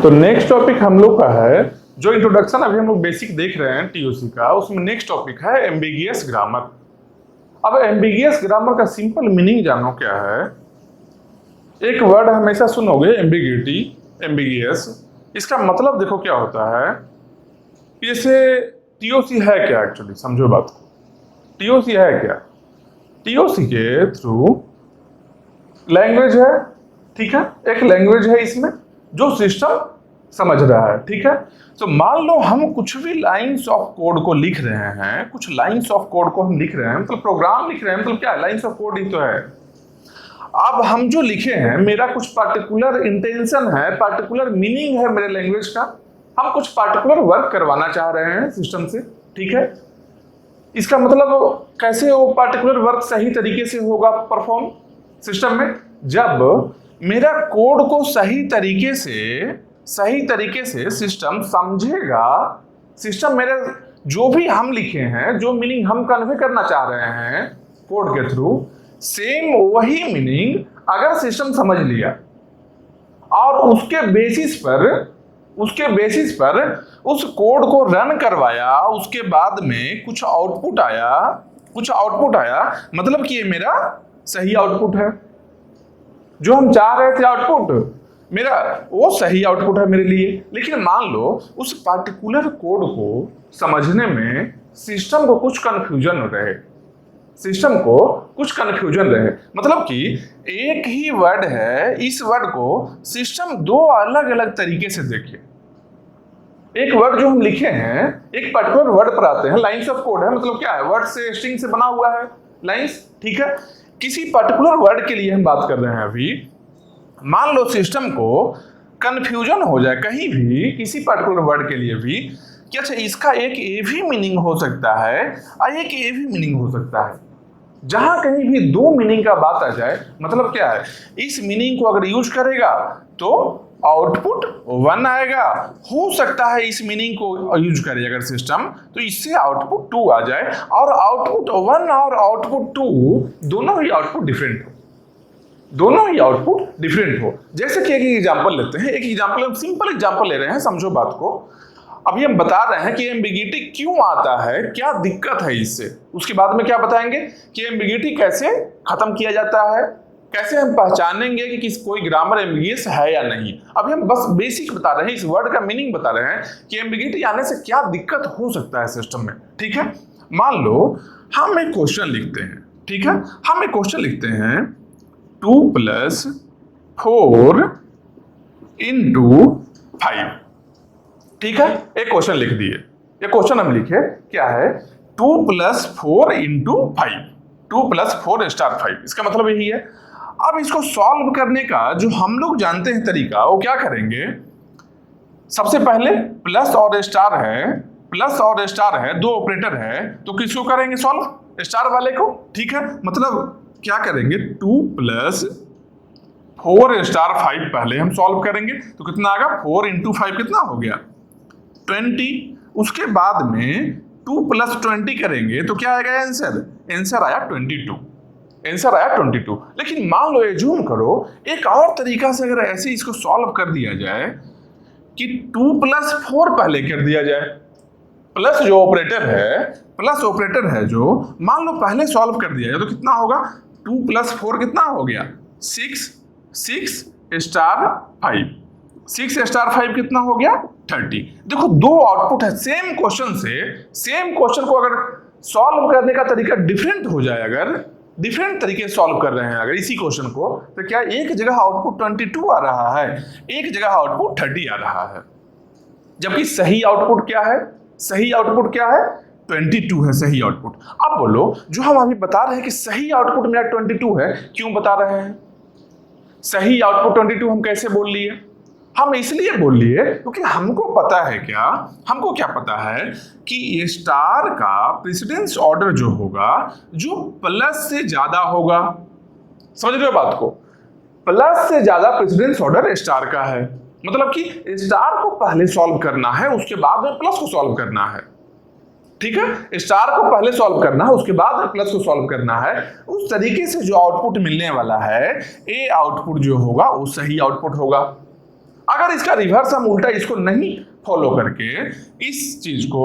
तो next topic हम लोग का है, जो इंट्रोडक्शन अभी हम लोग बेसिक देख रहे हैं टीओसी का, उसमें नेक्स्ट टॉपिक है एम्बिगियस ग्रामर। अब एम्बिगियस ग्रामर का सिंपल मीनिंग जानो क्या है। एक वर्ड हमेशा सुनोगे एम्बिग्यूटी, एम्बिगियस, इसका मतलब देखो क्या होता है। जैसे टीओसी है क्या, एक्चुअली समझो बात को। टीओसी है क्या? टीओसी के थ्रू लैंग्वेज है, ठीक है, एक लैंग्वेज है इसमें जो सिस्टम समझ रहा है, ठीक है। तो मान लो हम कुछ भी लाइंस ऑफ कोड को लिख रहे हैं, कुछ लाइंस ऑफ कोड को हम लिख रहे हैं, मतलब प्रोग्राम लिख रहे हैं, मतलब क्या है, लाइंस ऑफ कोड ही तो है। अब हम जो लिखे हैं, मेरा कुछ पार्टिकुलर इंटेंशन है, पार्टिकुलर मीनिंग है मेरे लैंग्वेज का, हम कुछ पार्टिकुलर वर्क करवाना चाह रहे हैं सिस्टम से, ठीक है। इसका मतलब कैसे वो पार्टिकुलर वर्क सही तरीके से होगा परफॉर्म सिस्टम में, जब मेरा कोड को सही तरीके से सिस्टम समझेगा। सिस्टम मेरे जो भी हम लिखे हैं, जो मीनिंग हम कन्वे करना चाह रहे हैं कोड के थ्रू, सेम वही मीनिंग अगर सिस्टम समझ लिया और उसके बेसिस पर उस कोड को रन करवाया, उसके बाद में कुछ आउटपुट आया, मतलब कि ये मेरा सही आउटपुट है। जो हम चाह रहे थे आउटपुट मेरा, वो सही आउटपुट है मेरे लिए। लेकिन मान लो उस पार्टिकुलर कोड को समझने में सिस्टम को कुछ कंफ्यूजन रहे, मतलब कि एक ही वर्ड है, इस वर्ड को सिस्टम दो अलग अलग तरीके से देखे। एक वर्ड जो हम लिखे हैं, एक पर्टिकुलर वर्ड पर आते हैं, लाइंस ऑफ कोड है, मतलब क्या है, वर्ड से स्ट्रिंग से बना हुआ है लाइंस, ठीक है। किसी पर्टिकुलर वर्ड के लिए हम बात कर रहे हैं अभी। मान लो सिस्टम को कंफ्यूजन हो जाए कहीं भी, किसी पर्टिकुलर वर्ड के लिए भी, कि अच्छा इसका एक ए भी मीनिंग हो सकता है और एक ए भी मीनिंग हो सकता है। जहां कहीं भी दो मीनिंग का बात आ जाए, मतलब क्या है, इस मीनिंग को अगर यूज करेगा तो आउटपुट 1 आएगा। हो सकता है इस मीनिंग को यूज करे अगर सिस्टम, तो इससे आउटपुट 2 आ जाए, और आउटपुट 1 और आउटपुट 2 दोनों ही आउटपुट डिफरेंट हो। जैसे कि एक एग्जांपल लेते हैं, हम सिंपल एग्जांपल ले रहे हैं, समझो बात को। अभी हम बता रहे हैं कि एम्बिगिटी क्यों आता है, क्या दिक्कत है इससे। उसके बाद में क्या बताएंगे कि एम्बिगिटी कैसे खत्म किया जाता है, कैसे हम पहचानेंगे कि कोई ग्रामर एम्बिगियस है या नहीं। अभी हम बस बेसिक बता रहे हैं, इस वर्ड का मीनिंग बता रहे हैं कि एम्बिगिटी आने से क्या दिक्कत हो सकता है सिस्टम में, ठीक है। मान लो हम एक क्वेश्चन लिखते हैं, ठीक है, हम एक क्वेश्चन लिखते हैं 2 + 4 × 5, ठीक है। एक क्वेश्चन लिख दिए, ये क्वेश्चन हम लिखे क्या है, 2 + 4 × 5, 2 + 4 * 5, इसका मतलब यही है। अब इसको सॉल्व करने का जो हम लोग जानते हैं तरीका, वो क्या करेंगे, सबसे पहले प्लस और स्टार है, दो ऑपरेटर है, तो किसको करेंगे सॉल्व, स्टार वाले को, ठीक है। मतलब क्या करेंगे, 2 + 4 * 5 पहले हम सॉल्व करेंगे, तो कितना आएगा, 4 × 5 कितना हो गया, 20। उसके बाद में 2 + 20 करेंगे तो क्या आएगा आंसर आया 22। लेकिन मान लो एज्यूम करो एक और तरीका से, अगर ऐसे इसको सॉल्व कर दिया जाए कि 2 + 4 पहले कर दिया जाए, प्लस ऑपरेटर है जो, मान लो पहले सॉल्व कर दिया जाए, तो कितना होगा, 2 + 4 कितना हो गया, 6 * 5, 6 * 5 कितना हो गया, 30। देखो दो आउटपुट है सेम क्वेश्चन को अगर सॉल्व करने का तरीका डिफरेंट हो जाए, अगर डिफरेंट तरीके से सॉल्व कर रहे हैं अगर इसी क्वेश्चन को, तो क्या एक जगह आउटपुट 22 आ रहा है, एक जगह आउटपुट 30 आ रहा है, जबकि सही आउटपुट क्या है, 22 है सही आउटपुट। अब बोलो, जो हम अभी बता रहे हैं कि सही आउटपुट मेरा 22 है, क्यों बता रहे हैं सही आउटपुट 22 हम कैसे बोल लिए, हम इसलिए बोल लिए क्योंकि हमको क्या पता है कि स्टार का प्रेसिडेंस ऑर्डर जो होगा, जो प्लस से ज्यादा होगा, समझ रहे हो बात को, प्लस से ज्यादा प्रेसिडेंस ऑर्डर स्टार का है, मतलब कि स्टार को पहले सॉल्व करना है, उसके बाद में प्लस को सॉल्व करना है, ठीक है। स्टार को पहले सॉल्व करना है, उसके बाद प्लस को सॉल्व करना है। उस तरीके से जो आउटपुट मिलने वाला है, ए आउटपुट जो होगा वो सही आउटपुट होगा। अगर इसका रिवर्स हम उल्टा इसको नहीं फॉलो करके इस चीज को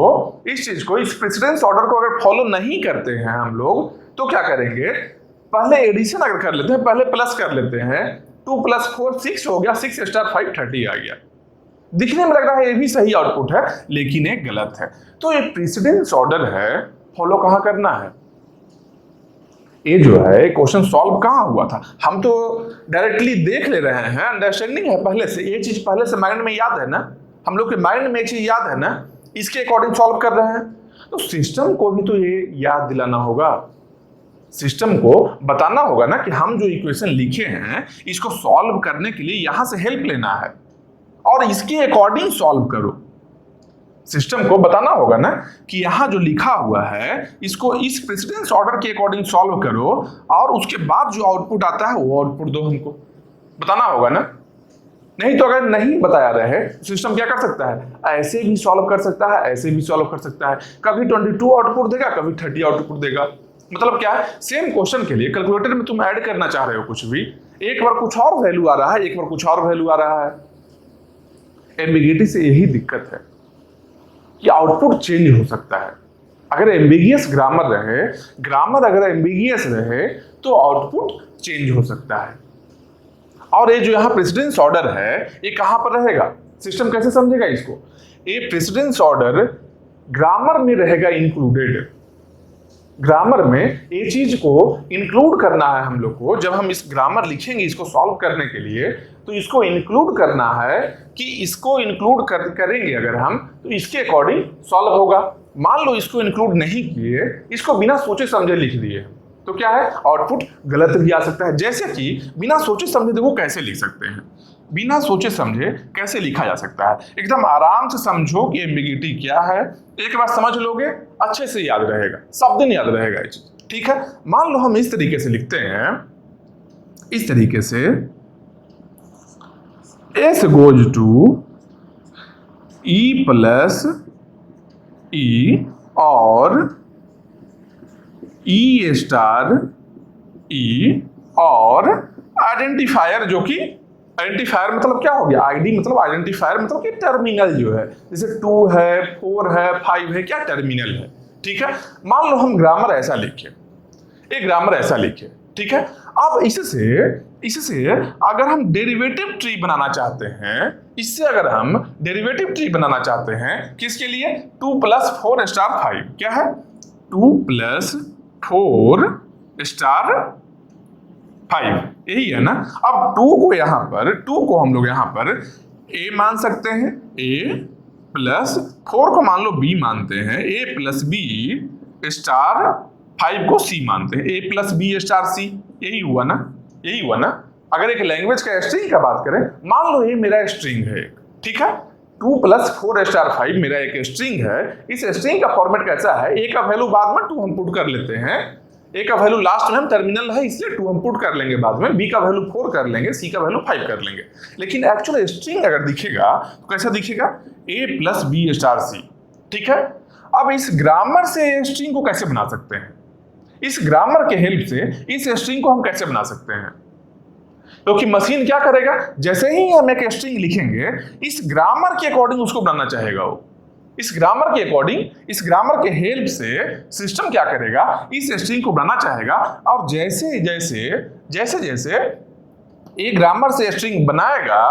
इस प्रेसिडेंस ऑर्डर को अगर फॉलो नहीं करते हैं हम लोग, तो क्या करेंगे, पहले एडिशन अगर कर लेते हैं, पहले प्लस कर लेते हैं, 2 + 4 6 हो गया, 6 * 5 30 आ गया। दिखने में लग रहा है ये भी सही आउटपुट है, लेकिन ये गलत है। तो ये प्रेसिडेंस ऑर्डर है, फॉलो कहां करना है? ये जो है क्वेश्चन सॉल्व कहां हुआ था, हम तो डायरेक्टली देख ले रहे हैं, अंडरस्टैंडिंग है पहले से, ये चीज पहले से माइंड में याद है ना, हम लोग के माइंड में एक चीज याद है ना, इसके अकॉर्डिंग सॉल्व कर रहे हैं। तो सिस्टम को भी तो ये याद दिलाना होगा, सिस्टम को बताना होगा ना कि हम जो इक्वेशन लिखे हैं इसको सॉल्व करने के लिए यहां से हेल्प लेना है और इसके अकॉर्डिंग सॉल्व करो। सिस्टम को बताना होगा ना कि यहां जो लिखा हुआ है इसको इस प्रेसिडेंस ऑर्डर के अकॉर्डिंग सॉल्व करो और उसके बाद जो आउटपुट आता है वो आउटपुट दो, हमको बताना होगा ना। नहीं तो अगर नहीं बताया रहे सिस्टम क्या कर सकता है, ऐसे भी सॉल्व कर सकता है, ऐसे भी सॉल्व कर सकता है, कभी 22 आउटपुट देगा, कभी 30 आउटपुट देगा। मतलब क्या है, सेम क्वेश्चन के लिए कैलकुलेटर में तुम ऐड करना चाह रहे हो कुछ भी, एक बार कुछ और वैल्यू आ रहा है, एक बार कुछ और वैल्यू आ रहा है। एम्बिगिटी से यही दिक्कत है कि आउटपुट चेंज हो सकता है। अगर एम्बिगियस ग्रामर रहे, ग्रामर अगर एम्बिगियस रहे तो आउटपुट चेंज हो सकता है। और ये जो यहां प्रेसिडेंस ऑर्डर है ये कहां पर रहेगा, सिस्टम कैसे समझेगा इसको, ये प्रेसिडेंस ऑर्डर ग्रामर में रहेगा इंक्लूडेड। ग्रामर में ये चीज को इंक्लूड करना है हम लोग को, जब हम इस ग्रामर लिखेंगे इसको सॉल्व करने के लिए, तो इसको इंक्लूड करना है कि इसको इंक्लूड करेंगे अगर हम तो इसके अकॉर्डिंग सॉल्व होगा। मान लो इसको इंक्लूड नहीं किए, इसको बिना सोचे समझे लिख दिए, तो क्या है, आउटपुट गलत भी आ सकता है। जैसे कि बिना सोचे समझे देखो कैसे लिख सकते हैं, बिना सोचे समझे कैसे लिखा जा सकता है, एकदम आराम से समझो कि एम्बिगिटी क्या है, एक बार समझ लोगे अच्छे से याद रहेगा, सब दिन याद रहेगा ये चीज। ठीक है, मान लो हम इस तरीके से लिखते हैं, इस तरीके से S goes to E + E और E * E और आइडेंटिफायर, जो कि आइडेंटिफायर मतलब क्या हो गया, आईडी मतलब आइडेंटिफायर मतलब कि टर्मिनल जो है, जैसे 2 है, 4 है, 5 है, क्या टर्मिनल है। ठीक है, मान लो हम ग्रामर ऐसा लिखे, एक ग्रामर ऐसा लिखे, ठीक है। अब इससे अगर हम डेरिवेटिव ट्री बनाना चाहते हैं, इससे अगर हम डेरिवेटिव ट्री बनाना चाहते हैं, किसके लिए, 2 + 4 * 5, क्या है, 2 + 4 * 5, यही है ना। अब 2 को हम लोग यहाँ पर a मान सकते हैं, a + 4 को मान लो b मानते हैं, a + b * 5 को c मानते हैं, a + b * c, यही हुआ ना। अगर एक लैंग्वेज का स्ट्रिंग का बात करें, मान लो ये मेरा स्ट्रिंग है, ठीक है, 2 + 4 * 5 मेरा एक स्ट्रिंग है। इस स्ट्रिंग का फॉर्मेट कैसा है, a का वैल्यू बाद में 2 हम पुट कर लेते हैं, a का वैल्यू लास्ट में हम टर्मिनल है इसलिए 2 हम पुट कर लेंगे बाद में, b का वैल्यू 4 कर लेंगे, c का वैल्यू 5 कर लेंगे। लेकिन एक्चुअल स्ट्रिंग अगर दिखेगा तो कैसा दिखेगा, a + b * c, ठीक है। अब इस ग्रामर से स्ट्रिंग को कैसे बना सकते हैं, इस ग्रामर के हेल्प से इस स्ट्रिंग को हम कैसे बना सकते हैं, क्योंकि मशीन क्या करेगा, जैसे ही हम एक स्ट्रिंग लिखेंगे इस ग्रामर के अकॉर्डिंग उसको बनाना चाहेगा वो, इस ग्रामर के अकॉर्डिंग, इस ग्रामर के हेल्प से सिस्टम क्या करेगा, इस स्ट्रिंग को बनाना चाहेगा। और जैसे जैसे ये ग्रामर से स्ट्रिंग बनाएगा,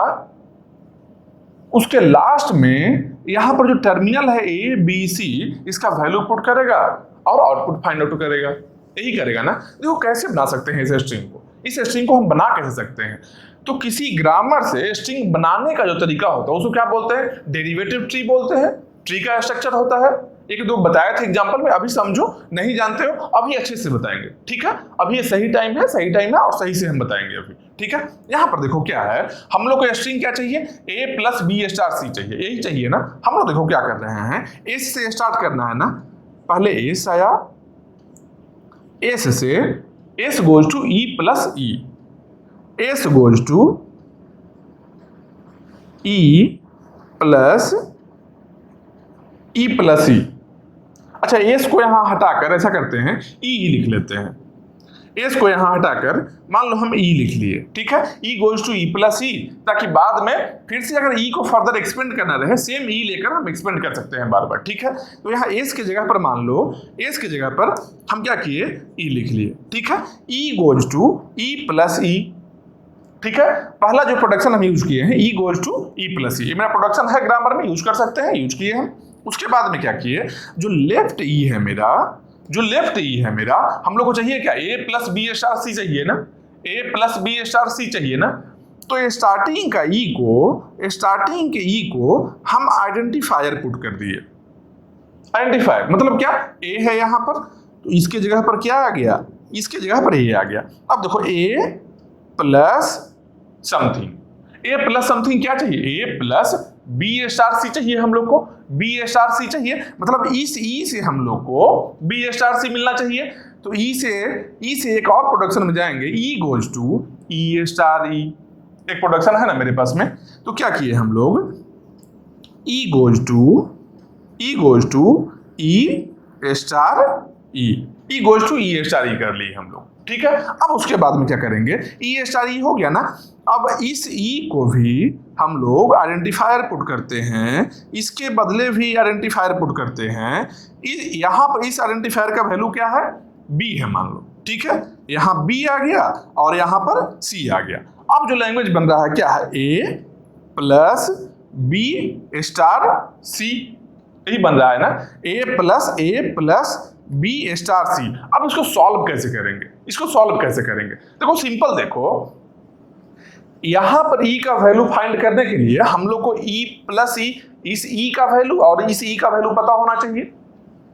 उसके लास्ट में यहां पर जो टर्मिनल है a b c, इसका वैल्यू पुट करेगा और आउटपुट फाइंड आउट करेगा, यही करेगा ना। देखो कैसे बना सकते हैं इस स्ट्रिंग को, इस स्ट्रिंग को हम बना कैसे सकते हैं, तो किसी ग्रामर से स्ट्रिंग बनाने का जो तरीका होता है उसको क्या बोलते हैं, डेरिवेटिव ट्री बोलते हैं। ट्री का स्ट्रक्चर होता है, एक दो बताए थे एग्जांपल में, अभी समझो, नहीं जानते हो अभी अच्छे से बताएंगे, ठीक है। अभी ये सही टाइम है और सही से हम बताएंगे अभी, ठीक है। यहां पर देखो क्या है, हम लोग को स्ट्रिंग क्या चाहिए, a + b * c चाहिए, यही चाहिए ना। हम लोग देखो क्या कर रहे हैं, s से स्टार्ट करना है ना, पहले s आया, s से s goes to e + e, s goes to e + e। अच्छा, s को यहां हटाकर ऐसा करते हैं, e लिख लेते हैं, एस को यहाँ हटाकर मान लो हम ई लिख लिए, ठीक है, ई गोज टू ई प्लस ई, ताकि बाद में फिर से अगर ई को फर्दर एक्सपेंड करना रहे सेम ई लेकर हम एक्सपेंड कर सकते हैं बार बार, ठीक है। तो यहाँ एस की जगह पर मान लो, एस की जगह पर हम क्या किए, ई लिख लिए, ठीक है। ई गोज टू ई प्लस ई, ठीक है। पहला जो प्रोडक्शन हम यूज किए हैं E goes to E plus ई, मेरा प्रोडक्शन है, ग्रामर में यूज कर सकते हैं, यूज किए हम। उसके बाद में क्या किए, जो लेफ्ट ई है मेरा, जो लेफ्ट ई है मेरा, हम लोग को चाहिए क्या, ए प्लस बी स्टार सी चाहिए ना, ए प्लस बी स्टार सी चाहिए ना। तो स्टार्टिंग का ई को, स्टार्टिंग के ई को हम आइडेंटिफायर पुट कर दिए। आइडेंटिफायर मतलब क्या, ए है यहाँ पर, तो इसके जगह पर क्या आ गया, इसके जगह पर ए आ गया। अब देखो ए प्लस समथिंग, ए प्लस समथिंग क्या चाहिए, ए प्लस बी स्टार सी चाहिए हम लोग को, बी स्टार सी चाहिए, मतलब इस ई से हम लोग को बी स्टार सी मिलना चाहिए। तो ई से एक और प्रोडक्शन में जाएंगे, ई गोज टू ई स्टार ई, एक प्रोडक्शन है ना मेरे पास में। तो क्या किए हम लोग, E goes to E star E, E goes to E star E कर ली हम लोग, ठीक है। अब उसके बाद में क्या करेंगे, ई स्टार ई हो गया ना, अब इस ई को भी हम लोग आइडेंटिफायर पुट करते हैं, इसके बदले भी आइडेंटिफायर पुट करते हैं। यहाँ पर इस आइडेंटिफायर का वैल्यू क्या है, बी है मान लो, ठीक है। यहाँ बी आ गया और यहाँ पर सी आ गया। अब जो लैंग्वेज बन रहा है क्या है, ए प्लस बी स्टार सी, यही बन रहा है ना, ए प्लस बी स्टार सी। अब इसको सॉल्व कैसे करेंगे, इसको सॉल्व कैसे करेंगे, देखो सिंपल, देखो यहां पर ई का वैल्यू फाइंड करने के लिए हम लोग को ई प्लस ई, इस ई का वैल्यू और इस ई का वैल्यू पता होना चाहिए,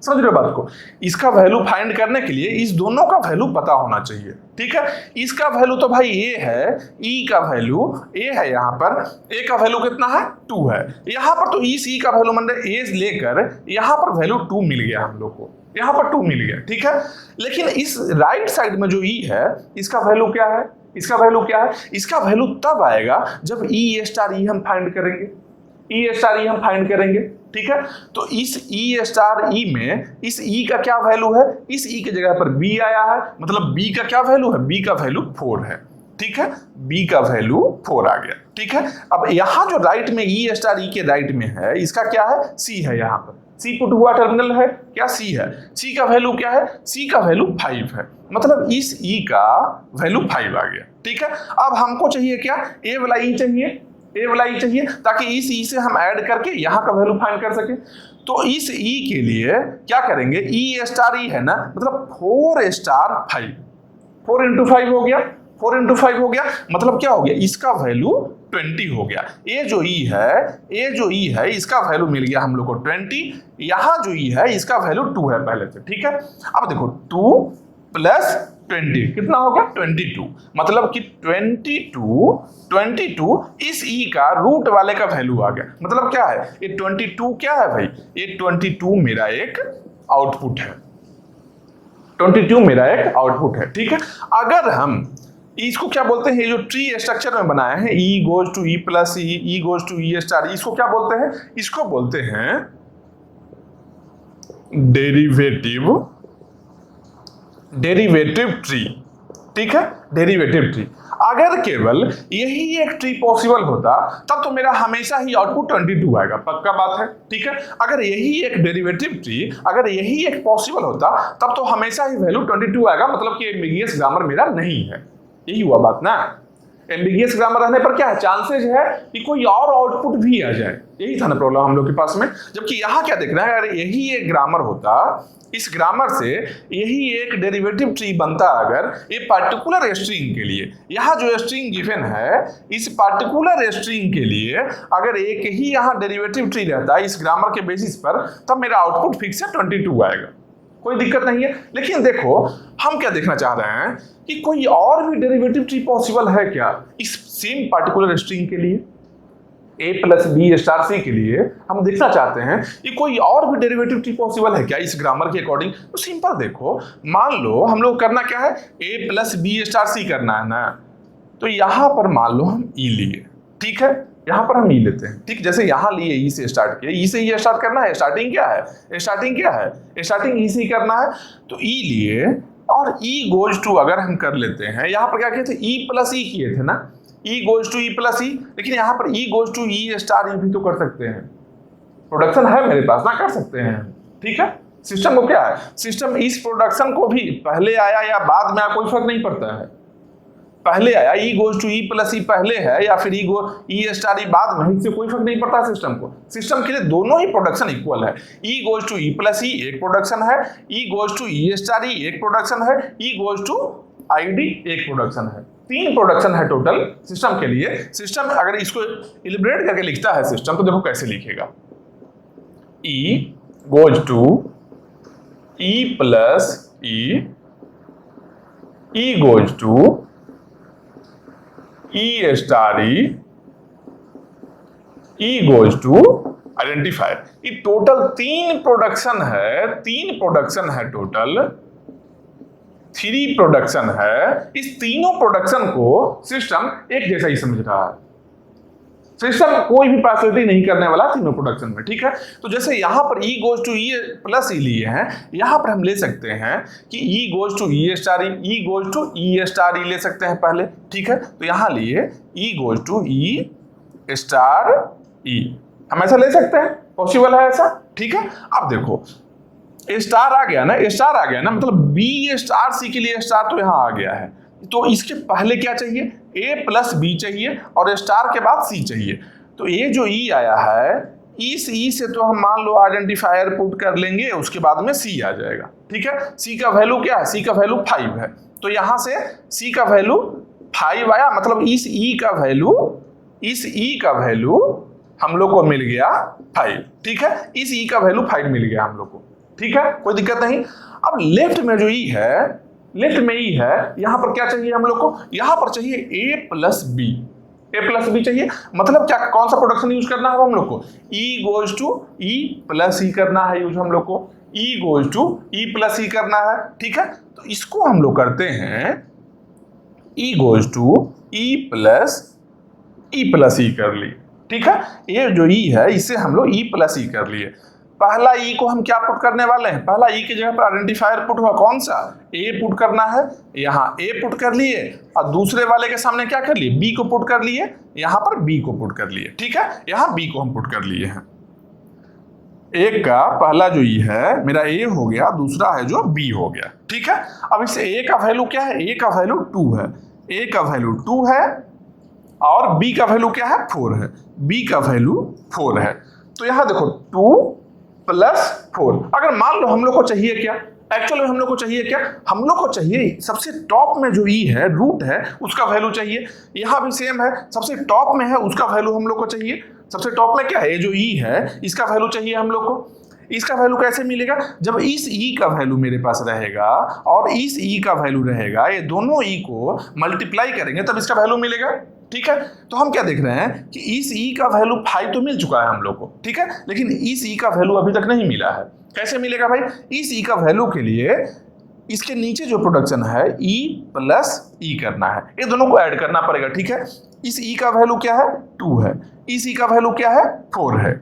समझ रहे बात को। इसका वैल्यू फाइंड करने के लिए इस दोनों का वैल्यू पता होना चाहिए, ठीक है। इसका वैल्यू तो भाई ए है, ई का वैल्यू ए है, यहाँ पर ए का वैल्यू कितना है, 2 है। यहाँ पर तो इस ई का वैल्यू मान ए लेकर यहाँ पर वैल्यू 2 मिल गया हम लोग को, यहाँ पर 2 मिल गया, ठीक है। लेकिन इस राइट साइड में जो ई है इसका वैल्यू क्या है, इसका वैल्यू क्या है, इसका वैल्यू तब आएगा जब ई स्टार ई हम फाइंड करेंगे, ई स्टार ई हम फाइंड करेंगे, ठीक है। तो इस ई स्टार ई में इस ई का क्या वैल्यू है, इस ई की जगह पर बी आया है, मतलब बी का क्या वैल्यू है, बी का वैल्यू 4 है, ठीक है, बी का वैल्यू 4 आ गया, ठीक है। अब यहाँ जो राइट में ई स्टार ई के राइट में है, इसका क्या है, सी है, यहाँ पर सी पुट हुआ टर्मिनल है, क्या सी है, सी का वैल्यू क्या है, सी का वैल्यू 5 है, मतलब इस ई का वैल्यू 5 आ गया, ठीक है। अब हमको चाहिए क्या, ए वाला ई चाहिए, ए वाला ई चाहिए, ताकि इस ई से हम ऐड करके यहाँ का वैल्यू फाइंड कर सके। तो इस ई के लिए क्या करेंगे, ई स्टार ई है ना, मतलब 4 स्टार 5, 4 इंटू 5 हो गया, 4 इंटू 5 हो गया, मतलब क्या हो गया, इसका वैल्यू 20 हो गया। ये जो ई है इसका वैल्यू मिल गया हम लोग को 20, यहाँ जो ई है इसका वैल्यू 2 है पहले से, ठीक है। अब देखो 2 प्लस 20 कितना हो गया, 22, मतलब कि 22 इस ई का रूट वाले का वैल्यू आ गया, मतलब क्या है, ये 22 क्या है भाई, ये 22 मेरा एक आउटपुट है, 22 मेरा एक आउटपुट है, ठीक है। अगर हम इसको क्या बोलते हैं, जो ट्री स्ट्रक्चर में बनाए हैं, E goes to E plus E goes to E star, इसको क्या बोलते हैं, इसको बोलते हैं डेरिवेटिव ट्री, ठीक है, डेरिवेटिव ट्री। अगर केवल यही एक ट्री पॉसिबल होता तब तो मेरा हमेशा ही आउटपुट 22 आएगा, पक्का बात है, ठीक है। अगर यही एक डेरिवेटिव ट्री, अगर यही एक पॉसिबल होता तब तो हमेशा ही वैल्यू 22 आएगा, मतलब कि एम्बिगियस ग्रामर मेरा नहीं है, यही हुआ बात ना। एम्बिगियस ग्रामर रहने पर क्या है, चांसेस है कि कोई और आउटपुट भी आ जाए, यही था ना प्रॉब्लम हम लोग के पास में। जबकि यहाँ क्या देख रहे हैं, अगर यही एक ग्रामर होता, इस ग्रामर से यही एक डेरिवेटिव ट्री बनता, अगर ये पर्टिकुलर स्ट्रिंग के लिए, यहाँ जो स्ट्रिंग गिवन है इस पर्टिकुलर स्ट्रिंग के लिए अगर एक ही यहाँ डेरिवेटिव ट्री रहता है इस ग्रामर के बेसिस पर, तब मेरा आउटपुट फिक्स है 22 आएगा, कोई दिक्कत नहीं है। लेकिन देखो हम क्या देखना चाह रहे हैं कि कोई और भी डेरिवेटिव ट्री पॉसिबल है क्या इस सेम पर्टिकुलर स्ट्रिंग के लिए, ए प्लस बी स्टार सी के लिए हम देखना चाहते हैं कि कोई और भी डेरिवेटिव ट्री पॉसिबल है क्या इस ग्रामर के अकॉर्डिंग। तो सिंपल देखो, मान लो हम लोग करना क्या है, ए प्लस बी स्टार सी करना है ना, तो यहां पर मान लो हम ई लिए, ठीक है, यहां पर हम ई लेते हैं, ठीक, जैसे यहां लिए ई से स्टार्ट किया, ई से ई स्टार्ट करना है, स्टार्टिंग क्या है, स्टार्टिंग क्या है, स्टार्टिंग ई से करना है, तो ई लिए। और ई गोज टू अगर हम कर लेते हैं, यहां पर क्या किए थे, ई प्लस ई किए थे ना, ई गोज टू ई प्लस ई, लेकिन यहां पर E goes to E star ई भी तो कर सकते हैं, प्रोडक्शन है मेरे पास ना, कर सकते हैं। ठीक है, सिस्टम को क्या है, सिस्टम इस प्रोडक्शन को भी पहले आया या बाद में आया कोई फर्क नहीं पड़ता है, पहले आया ई गोज टू ई प्लस ई पहले है या फिर ई स्टार ई बाद में, इससे कोई फर्क नहीं पड़ता सिस्टम को। सिस्टम के लिए दोनों ही प्रोडक्शन इक्वल है, ई गोज टू ई प्लस ई एक प्रोडक्शन है, ई गोज टू ई स्टार ई एक प्रोडक्शन है, ई गोज टू आई डी एक प्रोडक्शन है, 3 प्रोडक्शन है टोटल सिस्टम के लिए। सिस्टम अगर इसको इलिब्रेट करके लिखता है सिस्टम, तो देखो कैसे लिखेगा, E goes to E plus E goes to E star E goes to identifier. ये टोटल 3 प्रोडक्शन है, 3 प्रोडक्शन है टोटल, 3 प्रोडक्शन है। इस तीनों प्रोडक्शन को सिस्टम एक जैसा ही समझ रहा है, सिस्टम कोई भी पार्शियलिटी नहीं करने वाला तीनों प्रोडक्शन में। ठीक है, तो जैसे यहां पर E goes to E plus E लिए हैं, यहां पर हम ले सकते हैं कि E goes to E star E goes to E star E ले सकते हैं पहले। ठीक है, तो यहां लिए E goes to E star E, हम ऐसा ले सकते हैं, पॉसिबल है ऐसा। ठीक है, अब देखो स्टार आ गया ना, स्टार आ गया ना, मतलब बी स्टार सी के लिए स्टार तो यहां आ गया है, तो इसके पहले क्या चाहिए, ए प्लस बी चाहिए और स्टार के बाद सी चाहिए। तो ये जो ई आया है, इस ई से तो हम मान लो आइडेंटिफायर पुट कर लेंगे, उसके बाद में सी आ जाएगा। ठीक है, सी का वैल्यू क्या है, सी का वैल्यू 5 है, तो यहां से सी का वैल्यू 5 आया, मतलब इस ई का वैल्यू हम लोग को मिल गया 5। ठीक है, इस ई का वैल्यू 5 मिल गया हम लोग को। ठीक है, कोई दिक्कत नहीं। अब लेफ्ट में जो ई है, लेफ्ट में ई है, यहां पर क्या चाहिए हम लोग को, यहां पर चाहिए ए प्लस बी चाहिए, मतलब क्या, कौन सा प्रोडक्शन यूज करना है हम लोग को, ई गोज टू ई प्लस ई करना है यूज हम लोग को, ई गोज टू ई प्लस ई करना है। ठीक है, तो इसको हम लोग करते हैं E goes to E plus ई कर ली। ठीक है, ये जो ई है इसे हम लोग ई प्लस ई कर लिए। पहला ई को हम क्या पुट करने वाले हैं, पहला ई की जगह पर आइडेंटिफायर पुट हुआ, कौन सा, ए पुट करना है, यहाँ ए पुट कर लिए, और दूसरे वाले के सामने क्या कर लिए, बी को पुट कर लिए, यहाँ पर बी को पुट कर लिए। ठीक है, यहाँ बी को हम पुट कर लिए हैं। एक का पहला जो ई है मेरा ए हो गया, दूसरा है जो बी हो गया। ठीक है, अब इसे ए का वैल्यू क्या है, ए का वैल्यू 2 है, ए का वैल्यू 2 है और बी का वैल्यू क्या है, 4 है, बी का वैल्यू 4 है। तो यहाँ देखो 2 प्लस 4, अगर मान लो हम लोग को चाहिए क्या, एक्चुअली हम लोग को चाहिए क्या, हम लोग को चाहिए सबसे टॉप में जो ई है, रूट है, उसका वैल्यू चाहिए। यहाँ भी सेम है, सबसे टॉप में है उसका वैल्यू हम लोग को चाहिए। सबसे टॉप में क्या है, ये जो ई है इसका वैल्यू चाहिए हम लोग को। इसका वैल्यू कैसे मिलेगा, जब इस ई का वैल्यू मेरे पास रहेगा और इस ई का वैल्यू रहेगा, ये दोनों ई को मल्टीप्लाई करेंगे तब इसका वैल्यू मिलेगा। ठीक है, तो हम क्या देख रहे हैं कि इस ई का वैल्यू 5 तो मिल चुका है हम लोग को। ठीक है, लेकिन इस ई का वैल्यू अभी तक नहीं मिला है। कैसे मिलेगा भाई, इस ई का वैल्यू के लिए इसके नीचे जो प्रोडक्शन है ई प्लस ई करना है, ये दोनों को ऐड करना पड़ेगा। ठीक है, इस ई का वैल्यू क्या है, 2 है, इस ई का वैल्यू क्या है, 4 है।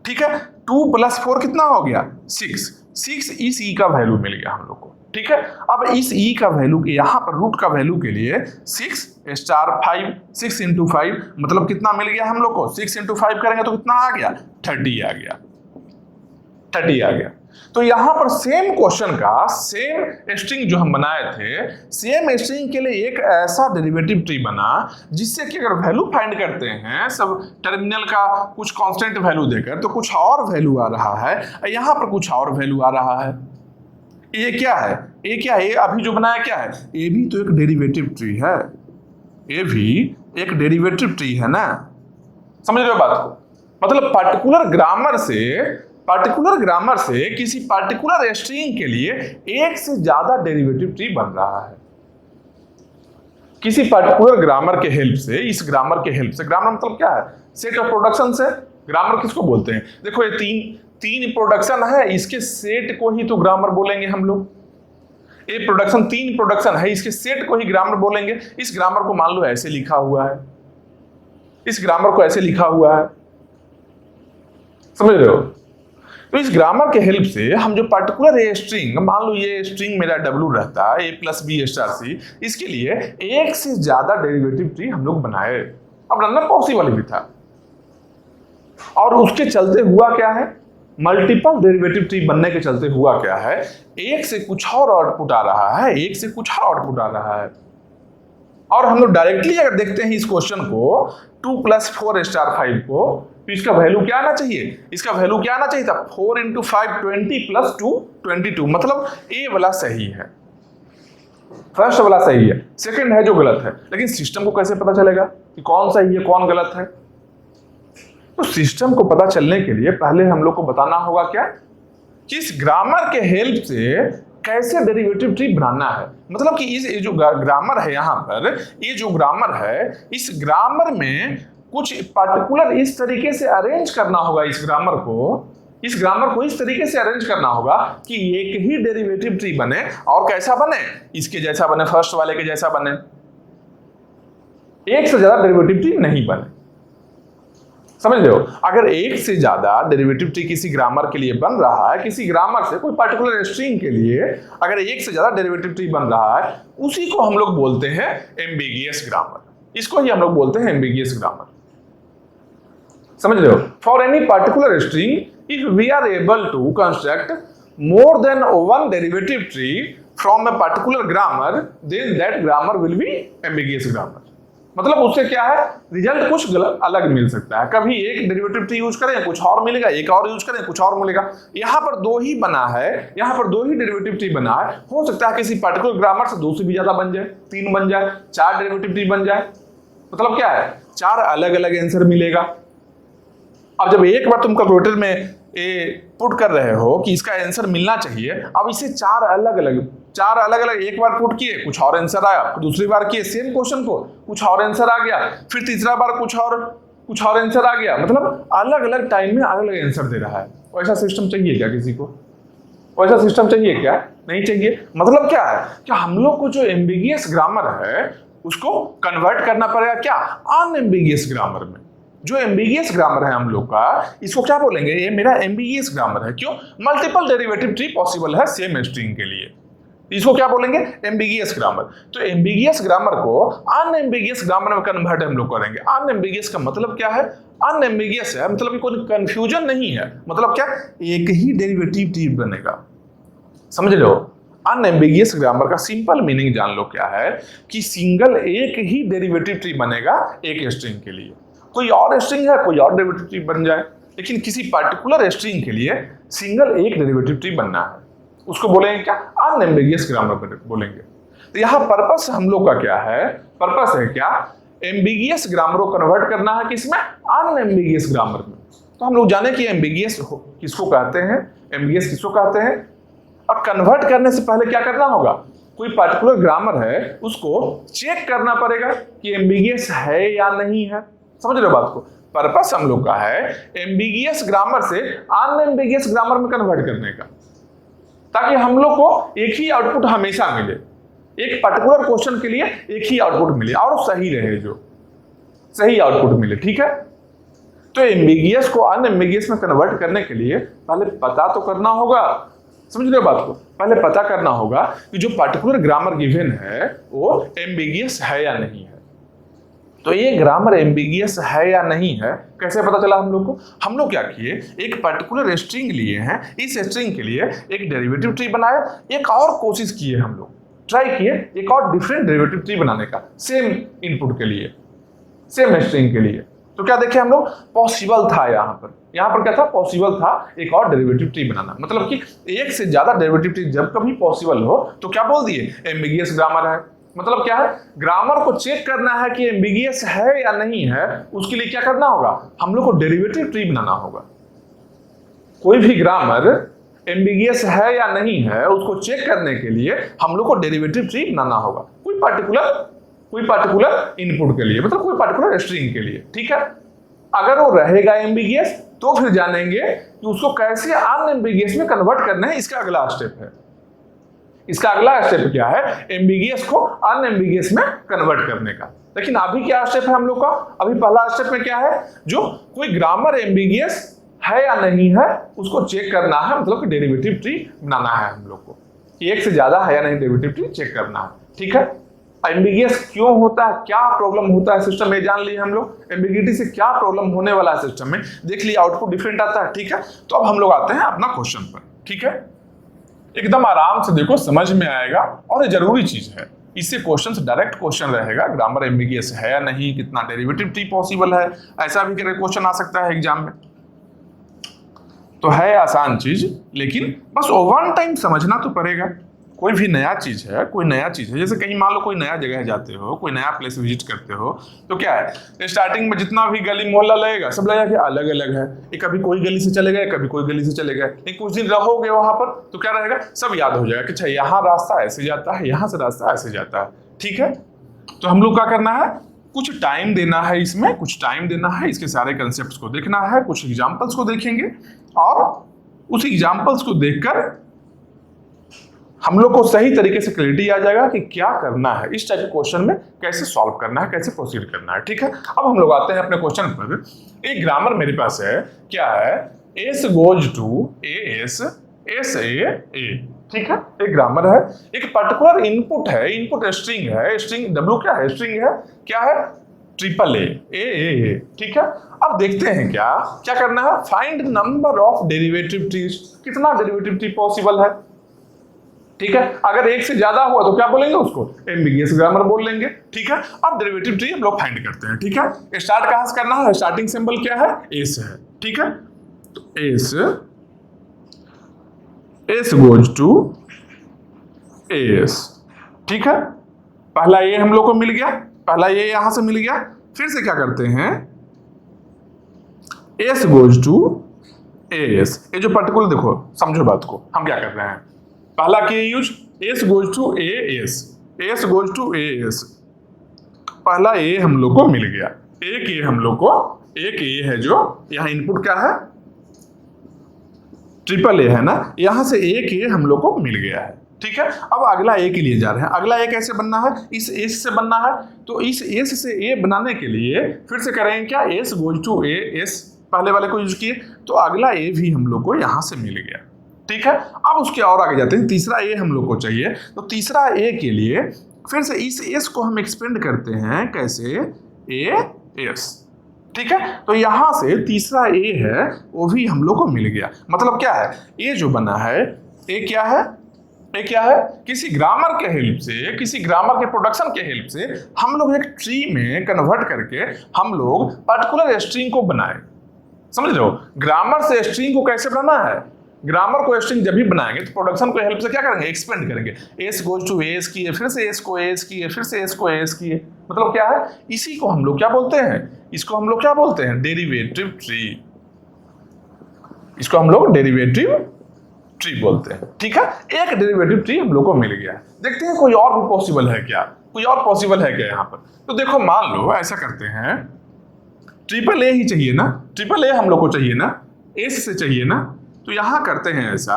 ठीक है, 2 प्लस 4 कितना हो गया, 6 इस ई का वैल्यू मिल गया हम लोग को। ठीक है, अब इस ई का वैल्यू यहाँ पर रूट का वैल्यू के लिए 6 स्टार 5, 6 इंटू 5 मतलब कितना मिल गया हम लोग को, 6 इंटू 5 करेंगे तो कितना आ गया, 30 आ गया, 30 आ गया। तो यहाँ पर सेम क्वेश्चन का सेम स्ट्रिंग जो हम बनाए थे, सेम स्ट्रिंग के लिए एक ऐसा डेरिवेटिव ट्री बना जिससे कि अगर वैल्यू फाइंड करते हैं सब टर्मिनल का कुछ कांस्टेंट वैल्यू देकर, तो कुछ और वैल्यू आ रहा है, यहाँ पर कुछ और वैल्यू आ रहा है। ये क्या है, ये क्या है, अभी जो बनाया क्या है, ये भी तो एक डेरिवेटिव ट्री है, ये भी एक डेरिवेटिव ट्री है ना, समझ रहे हो बात को। मतलब पर्टिकुलर ग्रामर से किसी पर्टिकुलर स्ट्रिंग के लिए एक से ज्यादा डेरिवेटिव ट्री बन रहा है। किसी पर्टिकुलर ग्रामर के हेल्प से, इस ग्रामर के हेल्प से, ग्रामर मतलब क्या है, सेट ऑफ प्रोडक्शन से ग्रामर किसको बोलते हैं, देखो ये तीन प्रोडक्शन है, इसके सेट को ही तो ग्रामर बोलेंगे हम लोग। ये प्रोडक्शन 3 प्रोडक्शन है, इसके सेट को ही ग्रामर बोलेंगे। इस ग्रामर को मान लो ऐसे लिखा हुआ है, इस ग्रामर को ऐसे लिखा हुआ है, समझ रहे हो। तो इस ग्रामर के हेल्प से हम जो पर्टिकुलर ए स्ट्रिंग, मान लो ये स्ट्रिंग मेरा डब्ल्यू रहता है a plus B star c, इसके लिए एक से ज्यादा डेरिवेटिव ट्री हम लोग बनाए। अब बनना पॉसिबल भी था, और उसके चलते हुआ क्या है, मल्टीपल डेरिवेटिव ट्री बनने के चलते हुआ क्या है, एक से कुछ और आउटपुट आ रहा है, एक से कुछ और आउटपुट आ रहा है। और हम लोग डायरेक्टली अगर देखते हैं इस क्वेश्चन को 2 + 4 स्टार 5 को, तो इसका वैल्यू क्या आना चाहिए, इसका वैल्यू क्या आना चाहिए था, 4 × 5 20 + 2 22। मतलब ए वाला सही है, फर्स्ट वाला सही है, सेकंड है जो गलत है। लेकिन सिस्टम को कैसे पता चलेगा कि कौन सही है कौन गलत है? तो सिस्टम को पता चलने के लिए पहले हम लोग को बताना होगा क्या, कि इस ग्रामर के हेल्प से कैसे डेरिवेटिव ट्री बनाना है। मतलब कि इस जो ग्रामर है यहाँ पर, ये जो ग्रामर है, इस ग्रामर में कुछ पर्टिकुलर इस तरीके से अरेंज करना होगा, इस ग्रामर को इस तरीके से अरेंज करना होगा कि एक ही डेरिवेटिव ट्री बने। और कैसा बने, इसके जैसा बने, फर्स्ट वाले के जैसा बने, एक से ज्यादा डेरिवेटिव ट्री नहीं बने। समझ रहे हो? अगर एक से ज्यादा डेरिवेटिव ट्री किसी ग्रामर के लिए बन रहा है, किसी ग्रामर से कोई पर्टिकुलर स्ट्रिंग के लिए अगर एक से ज्यादा डेरिवेटिव ट्री बन रहा है, उसी को हम लोग बोलते हैं एम्बिगियस ग्रामर। इसको ही हम लोग बोलते हैं एम्बिगियस ग्रामर। समझ रहे हो? For any particular string if we are able to construct more than one derivative tree from a particular grammar, then that grammar will be ambiguous grammar. मतलब उससे क्या है, रिजल्ट कुछ अलग मिल सकता है। कभी एक डेरिवेटिव ट्री यूज करें कुछ और मिलेगा, एक और यूज करें कुछ और मिलेगा। यहाँ पर दो ही बना है, यहाँ पर दो ही डेरिवेटिव ट्री बना है, हो सकता है किसी पर्टिकुलर ग्रामर से दो से भी ज्यादा बन जाए, 3 बन जाए, 4 डेरिवेटिव ट्री बन जाए। मतलब क्या है, 4 अलग अलग आंसर मिलेगा। अब जब एक बार तुम कैलकुलेटर में पुट कर रहे हो कि इसका आंसर मिलना चाहिए, अब इसे 4 अलग अलग एक बार पुट किए, कुछ और आंसर आया, फिर दूसरी बार किए सेम क्वेश्चन को, कुछ और आंसर आ गया, फिर तीसरा बार कुछ और आंसर आ गया। मतलब अलग अलग टाइम में अलग अलग आंसर दे रहा है। वैसा सिस्टम चाहिए क्या किसी को? वैसा सिस्टम चाहिए क्या? नहीं चाहिए। मतलब क्या है कि हम लोग को जो एम्बिगियस ग्रामर है उसको कन्वर्ट करना पड़ेगा क्या, अनएम्बिगियस ग्रामर में। जो एम्बिगियस ग्रामर है हम लोग का, इसको क्या बोलेंगे, ये मेरा एम्बिगियस ग्रामर है। क्यों? मल्टीपल डेरिवेटिव ट्री पॉसिबल है सेम स्ट्रिंग के लिए, इसको क्या बोलेंगे, एम्बिगियस ग्रामर। तो एम्बिगियस ग्रामर को अनएम्बिगियस ग्रामर में कन्वर्ट हम लोग करेंगे। अनएम्बिगियस का मतलब क्या है, अनएम्बिगियस है मतलब कोई कंफ्यूजन नहीं है। मतलब क्या, एक ही डेरिवेटिव ट्री बनेगा। समझ लो? अनएम्बिगियस ग्रामर का सिंपल मीनिंग जान लो क्या है, कि सिंगल एक ही डेरिवेटिव ट्री बनेगा एक स्ट्रिंग के लिए। कोई और स्ट्रिंग है, कोई और डेरिवेटिव ट्री बन जाए, लेकिन किसी पर्टिकुलर स्ट्रिंग के लिए सिंगल एक डेरिवेटिव ट्री बनना है, उसको बोलेंगे क्या, अनएम्बिगियस ग्रामर बोलेंगे। तो यहाँ पर्पस हम लोग का क्या है, पर्पस है क्या, एम्बिगियस ग्रामर को कन्वर्ट करना है किसमें, अनएम्बिगियस ग्रामर में। तो हम लोग जाने कि एम्बिगियस किसको कहते हैं, एम्बिगियस किसको कहते हैं। और कन्वर्ट करने से पहले क्या करना होगा, कोई पर्टिकुलर ग्रामर है उसको चेक करना पड़ेगा कि एम्बिगियस है या नहीं है। समझ रहे हो बात को? पर्पस हम लोग का है एम्बिगियस ग्रामर से अनएम्बिगियस ग्रामर में कन्वर्ट करने का, ताकि हम लोग को एक ही आउटपुट हमेशा मिले, एक पर्टिकुलर क्वेश्चन के लिए एक ही आउटपुट मिले और सही रहे, जो सही आउटपुट मिले। ठीक है? तो एम्बिगियस को अनएम्बिगियस में कन्वर्ट करने के लिए पहले पता तो करना होगा। समझ रहे हो बात को? पहले पता करना होगा कि जो पर्टिकुलर ग्रामर गिवन है वो एम्बिगियस है या नहीं है। तो ये ग्रामर एम्बिगियस है या नहीं है कैसे पता चला हम लोग को? हम लोग क्या किए, एक पर्टिकुलर स्ट्रिंग लिए हैं, इस स्ट्रिंग के लिए एक डेरिवेटिव ट्री बनाया, एक और कोशिश किए हम लोग, ट्राई किए एक और डिफरेंट डेरिवेटिव ट्री बनाने का सेम इनपुट के लिए, सेम स्ट्रिंग के लिए। तो क्या देखे हम लोग, पॉसिबल था यहाँ पर क्या था, पॉसिबल था एक और डेरिवेटिव ट्री बनाना। मतलब कि एक से ज्यादा डेरिवेटिव ट्री जब कभी पॉसिबल हो तो क्या बोल दिए, एम्बिगियस ग्रामर है। मतलब क्या है, ग्रामर को चेक करना है कि एम्बिगियस है या नहीं है, उसके लिए क्या करना होगा, हम लोग को डेरिवेटिव ट्री बनाना होगा। कोई भी ग्रामर एम्बिगियस है या नहीं है उसको चेक करने के लिए हम लोग को डेरिवेटिव ट्री बनाना होगा, कोई पर्टिकुलर इनपुट के लिए, मतलब कोई पर्टिकुलर स्ट्रिंग के लिए। ठीक है? अगर वो रहेगा एम्बिगियस तो फिर जानेंगे कि उसको कैसे अनएम्बिगियस में कन्वर्ट करना है। इसका अगला स्टेप है, इसका अगला स्टेप क्या है, एम्बिगियस को अनएम्बिगियस में कन्वर्ट करने का। लेकिन अभी क्या स्टेप है हम लोग का, अभी पहला स्टेप में क्या है, जो कोई ग्रामर एम्बिगियस है या नहीं है उसको चेक करना है, मतलब कि डेरिवेटिव ट्री बनाना है हम लोग को, एक से ज्यादा है या नहीं डेरिवेटिव ट्री चेक करना है, ठीक है। एम्बिगियस क्यों होता है, क्या प्रॉब्लम होता है सिस्टम में, जान लिए हम लोग। एम्बिगिटी से क्या प्रॉब्लम होने वाला है सिस्टम में, देख लिया, आउटपुट डिफरेंट आता है, ठीक है। तो अब हम लोग आते हैं अपना क्वेश्चन पर, ठीक है। एकदम आराम से देखो, समझ में आएगा, और ये जरूरी चीज है, इससे क्वेश्चन डायरेक्ट क्वेश्चन रहेगा, ग्रामर एम्बिगियस है या नहीं, कितना डेरिवेटिव ट्री पॉसिबल है, ऐसा भी करके क्वेश्चन आ सकता है एग्जाम में। तो है आसान चीज, लेकिन बस वन टाइम समझना तो पड़ेगा। कोई भी नया चीज है, कोई नया चीज है, जैसे कहीं मान लो कोई नया जगह जाते हो, कोई नया प्लेस विजिट करते हो, तो क्या है, स्टार्टिंग में जितना भी गली मोहल्ला लगेगा सब लगेगा कि अलग अलग है, ये कभी कोई गली से चले गए, कभी कोई गली से चले गए, लेकिन कुछ दिन रहोगे वहां पर तो क्या रहेगा, सब याद हो जाएगा कि अच्छा यहाँ रास्ता ऐसे जाता है, यहाँ से रास्ता ऐसे जाता है, ठीक है। तो हम लोग क्या करना है, कुछ टाइम देना है इसमें, कुछ टाइम देना है, इसके सारे कंसेप्ट को देखना है, कुछ एग्जाम्पल्स को देखेंगे, और उस एग्जाम्पल्स को देखकर हम लोग को सही तरीके से क्लैरिटी आ जाएगा कि क्या करना है, इस टाइप के क्वेश्चन में कैसे सॉल्व करना है, कैसे प्रोसीड करना है, ठीक है। अब हम लोग आते हैं अपने क्वेश्चन पर। एक ग्रामर मेरे पास है, क्या है, S goes to A S S A, ठीक है। एक ग्रामर है, एक पर्टिकुलर इनपुट है, इनपुट स्ट्रिंग है, स्ट्रिंग डब्ल्यू क्या है, स्ट्रिंग है, क्या है, ट्रिपल ए, ठीक है। अब देखते हैं क्या क्या करना है, find number of derivative trees, कितना डेरिवेटिव ट्री पॉसिबल है, ठीक है। अगर एक से ज्यादा हुआ तो क्या बोलेंगे, उसको एम्बिगियस ग्रामर बोल लेंगे, ठीक है। अब डेरिवेटिव ट्री हम लोग फाइंड करते हैं, ठीक है। स्टार्ट कहां से करना है, स्टार्टिंग सिंबल क्या है, एस है, ठीक है। तो एस गोज टू एस, ठीक है। पहला ए हम लोग को मिल गया, पहला ए यहां से मिल गया, फिर से क्या करते हैं, एस गोज टू एस, ये जो पर्टिकुलर देखो, समझो बात को, हम क्या कर रहे हैं, पहला के use, S goes to A S, S goes to A S, पहला ए हम लोग को मिल गया, एक ए हम लोग को, एक ए है जो यहाँ इनपुट क्या है, ट्रिपल ए है ना, यहां से एक ए हम लोग को मिल गया है, ठीक है। अब अगला ए के लिए जा रहे हैं, अगला ए कैसे बनना है, इस एस से बनना है, तो इस एस से ए बनाने के लिए फिर से करेंगे क्या, S goes to A S, पहले वाले को यूज किए, तो अगला ए भी हम लोग को यहां से मिल गया, ठीक है। अब उसके और आगे जाते हैं, तीसरा ए हम लोग को चाहिए, तो तीसरा ए के लिए फिर से इस एस को हम एक्सपेंड करते हैं, कैसे, ए एस, ठीक है। तो यहां से तीसरा ए है वो भी हम लोग को मिल गया, मतलब क्या है, ए जो बना है, ए क्या है, ए क्या है, किसी ग्रामर के हेल्प से, किसी ग्रामर के प्रोडक्शन के हेल्प से हम लोग एक ट्री में कन्वर्ट करके हम लोग पर्टिकुलर स्ट्रिंग को बनाए, समझ रहे हो। ग्रामर से स्ट्रिंग को कैसे बनाना है, ग्रामर को स्ट्रिंग जब भी बनाएंगे तो प्रोडक्शन को हेल्प से क्या करेंगे, एक्सपेंड करेंगे, एस गोज टू एस किए, फिर से एस को एस किए, फिर से एस को एस किए, मतलब क्या है, इसी को हम लोग क्या बोलते हैं, इसको हम लोग क्या बोलते हैं, डेरिवेटिव ट्री, इसको हम लोग डेरिवेटिव ट्री बोलते हैं, ठीक है। एक डेरिवेटिव ट्री हम लोग को मिल गया, देखते हैं कोई और भी पॉसिबल है क्या, कोई और पॉसिबल है क्या यहाँ पर। तो देखो मान लो ऐसा करते हैं, ट्रिपल ए ही चाहिए ना, ट्रिपल ए हम लोग को चाहिए ना, एस से चाहिए ना, तो यहां करते हैं ऐसा,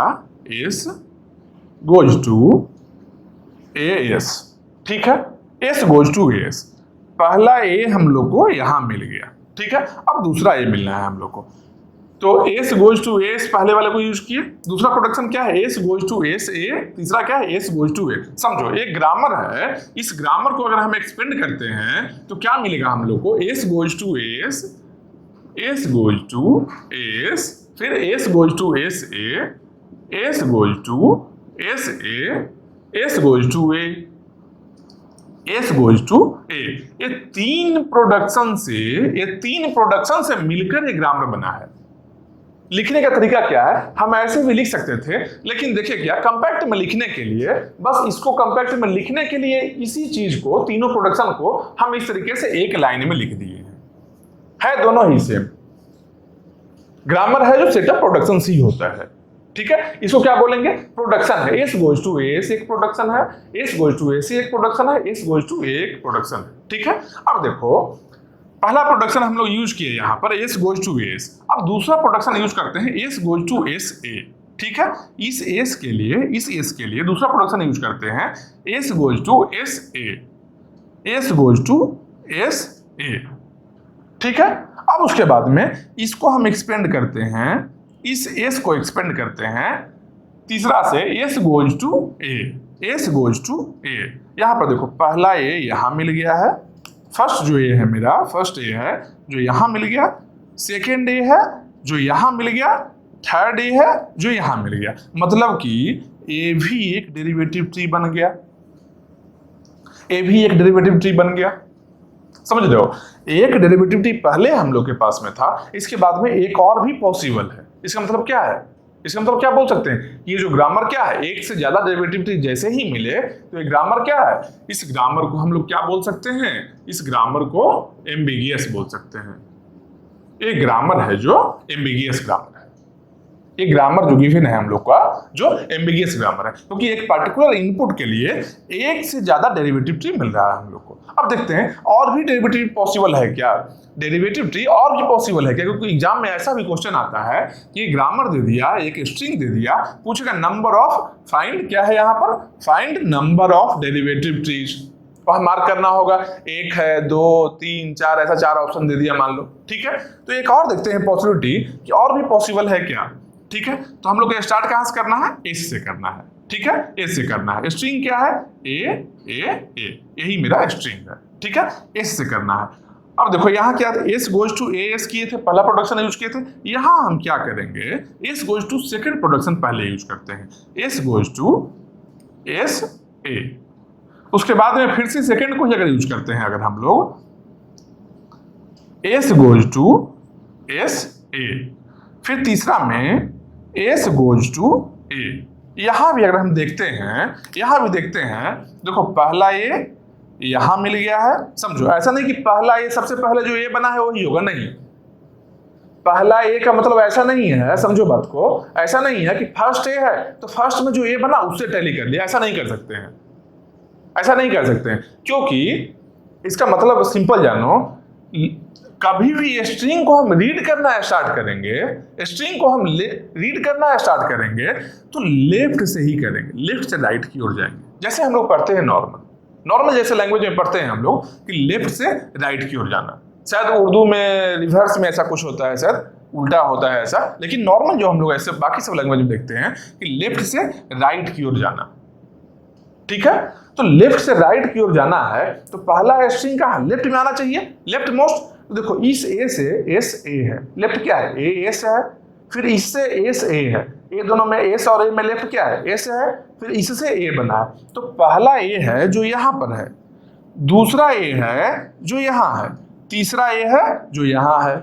S goes to A S, ठीक है, एस गोज टू एस, पहला ए हम लोग को यहां मिल गया, ठीक है। अब दूसरा ए मिलना है हम लोग को, तो एस गोज टू एस पहले वाले को यूज किए, दूसरा प्रोडक्शन क्या है, S goes to S A, तीसरा क्या है, एस गोज टू ए। समझो एक ग्रामर है, इस ग्रामर को अगर हम एक्सपेंड करते हैं तो क्या मिलेगा हम लोग को, S goes to S, S goes to S, फिर S goes to S A, S goes to S A, S goes to A, S goes to A. ये तीन प्रोडक्शन से मिलकर एक ग्रामर बना है। लिखने का तरीका क्या है, हम ऐसे भी लिख सकते थे, लेकिन देखिए क्या, कंपैक्ट में लिखने के लिए, बस इसको कंपैक्ट में लिखने के लिए इसी चीज को, तीनों प्रोडक्शन को हम इस तरीके से एक लाइन में लिख दिए हैं, है दोनों ही सेम। ग्रामर है जो सेटअप प्रोडक्शन से ही होता है, ठीक है। इसको क्या बोलेंगे, प्रोडक्शन है, एस गोज टू एस एक प्रोडक्शन है, एस गोज टू एस एक प्रोडक्शन है, एस गोज टू एक प्रोडक्शन है, ठीक है। अब देखो पहला प्रोडक्शन हम लोग यूज किए यहाँ पर, एस गोज टू एस, अब दूसरा प्रोडक्शन यूज करते हैं, S goes to S A, ठीक है। इस एस के लिए दूसरा प्रोडक्शन यूज करते हैं, S goes to S A, S goes to S A, ठीक है। अब उसके बाद में इसको हम एक्सपेंड करते हैं, इस एस को एक्सपेंड करते हैं तीसरा से, S goes to A, S goes to A. यहां पर देखो पहला ए यहां मिल गया है, फर्स्ट जो ए है मेरा, फर्स्ट ए है जो यहां मिल गया, सेकेंड ए है जो यहां मिल गया, थर्ड ए है जो यहां मिल गया। मतलब कि ए भी एक डेरिवेटिव ट्री बन गया, ए भी एक डेरिवेटिव ट्री बन गया। समझ रहे हो, एक डेरिवेटिव ट्री पहले हम लोग के पास में था, इसके बाद में एक और भी पॉसिबल है। इसका मतलब क्या है, इसका मतलब क्या बोल सकते हैं, ये जो ग्रामर क्या है, एक से ज्यादा डेरिवेटिव ट्री जैसे ही मिले तो ये ग्रामर क्या है, इस ग्रामर को हम लोग क्या बोल सकते हैं, इस ग्रामर को एम्बिगियस बोल सकते हैं। ये ग्रामर है जो एम्बिगियस ग्रामर है, ये ग्रामर जो गिवन है हम लोग का जो एम्बिगियस ग्रामर है, क्योंकि एक पर्टिकुलर इनपुट के लिए एक से ज्यादा डेरिवेटिव ट्री मिल रहा है हम लोग को। अब देखते हैं और भी डेरिवेटिव पॉसिबल है क्या, डेरिवेटिव ट्री और भी पॉसिबल है क्या, क्योंकि एग्जाम में ऐसा भी क्वेश्चन आता है कि ग्रामर दे दिया, एक स्ट्रिंग दे दिया, पूछेगा नंबर ऑफ, फाइंड क्या है यहाँ पर, find number of derivative trees, वहां मार्क करना होगा, 1 है 2 3 4, ऐसा 4 ऑप्शन दे दिया मान लो। ठीक है, तो एक और देखते हैं पॉसिबिलिटी कि और भी पॉसिबल है क्या। ठीक है, तो हम लोग को स्टार्ट कहां से करना है, एस से करना है। ठीक है, एस से करना है। स्ट्रिंग क्या है, ए, यही मेरा स्ट्रिंग है। ठीक है, एस से करना है। अब देखो यहाँ क्या था, एस गोज टू एस किए थे, पहला प्रोडक्शन यूज किए थे। यहाँ हम क्या करेंगे, S goes to second production पहले यूज करते हैं, S goes to S A. उसके बाद में फिर से सेकेंड को ही अगर यूज करते हैं अगर हम लोग, S goes to S A, फिर तीसरा में एस गोज टू ए। यहां भी अगर हम देखते हैं, यहां भी देखते हैं, देखो पहला ए यहां मिल गया है। समझो, ऐसा नहीं कि पहला ए सबसे पहले जो ए बना है वही होगा, नहीं, पहला ए का मतलब ऐसा नहीं है, समझो बात को, ऐसा नहीं है कि फर्स्ट ए है तो फर्स्ट में जो ए बना उससे टैली कर लिया, ऐसा नहीं कर सकते हैं, ऐसा नहीं कर सकते हैं, क्योंकि इसका मतलब सिंपल जानो, कभी भी स्ट्रिंग को हम रीड करना स्टार्ट करेंगे, स्ट्रिंग को हम रीड करना स्टार्ट करेंगे तो लेफ्ट से ही करेंगे, लेफ्ट से राइट की ओर जाएंगे। जैसे हम लोग पढ़ते हैं नॉर्मल जैसे लैंग्वेज में पढ़ते हैं हम लोग कि लेफ्ट से राइट की ओर जाना। शायद उर्दू में रिवर्स में ऐसा कुछ होता है, शायद उल्टा होता है ऐसा, लेकिन नॉर्मल जो हम लोग ऐसे बाकी सब लैंग्वेज में देखते हैं कि लेफ्ट से राइट की ओर जाना। ठीक है, तो लेफ्ट से राइट की ओर जाना है तो पहला स्ट्रिंग कहाँ, लेफ्ट में आना चाहिए, लेफ्ट मोस्ट। तो देखो इस ए से एस ए है, लेफ्ट क्या है, ए एस है, फिर इससे एस ए है, ये दोनों में एस और ए में लेफ्ट क्या है, एस है, फिर इससे ए बना है। तो पहला ए है जो यहां पर है, दूसरा ए है जो यहां है, तीसरा ए है जो यहां है।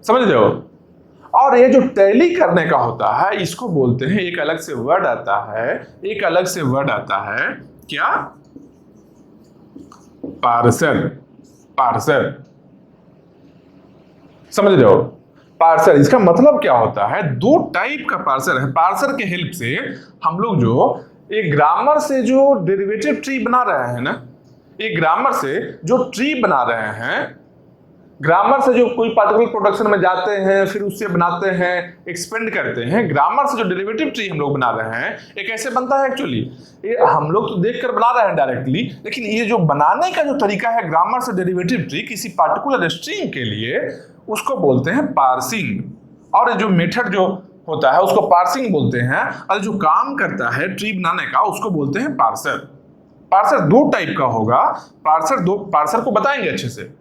समझ रहे हो, और ये जो टैली करने का होता है इसको बोलते हैं, एक अलग से वर्ड आता है, एक अलग से वर्ड आता है क्या, पार्सर। पार्सर, समझ रहे हो, पार्सर इसका मतलब क्या होता है, दो टाइप का पार्सर है। पार्सर के हेल्प से हम लोग जो एक ग्रामर से जो डेरिवेटिव ट्री बना रहे हैं ना, एक ग्रामर से जो ट्री बना रहे हैं, ग्रामर से जो कोई पार्टिकुलर प्रोडक्शन में जाते हैं फिर उससे बनाते हैं, एक्सपेंड करते हैं, ग्रामर से जो डेरिवेटिव ट्री हम लोग बना रहे हैं ये कैसे बनता है एक्चुअली, ये हम लोग तो देखकर बना रहे हैं डायरेक्टली, लेकिन ये जो बनाने का जो तरीका है ग्रामर से डेरिवेटिव ट्री किसी पार्टिकुलर स्ट्रिंग के लिए, उसको बोलते हैं पार्सिंग। और जो मेथड जो होता है उसको पार्सिंग बोलते हैं, और जो काम करता है ट्री बनाने का उसको बोलते हैं पार्सर। पार्सर दो टाइप का होगा, पार्सर को बताएंगे अच्छे से।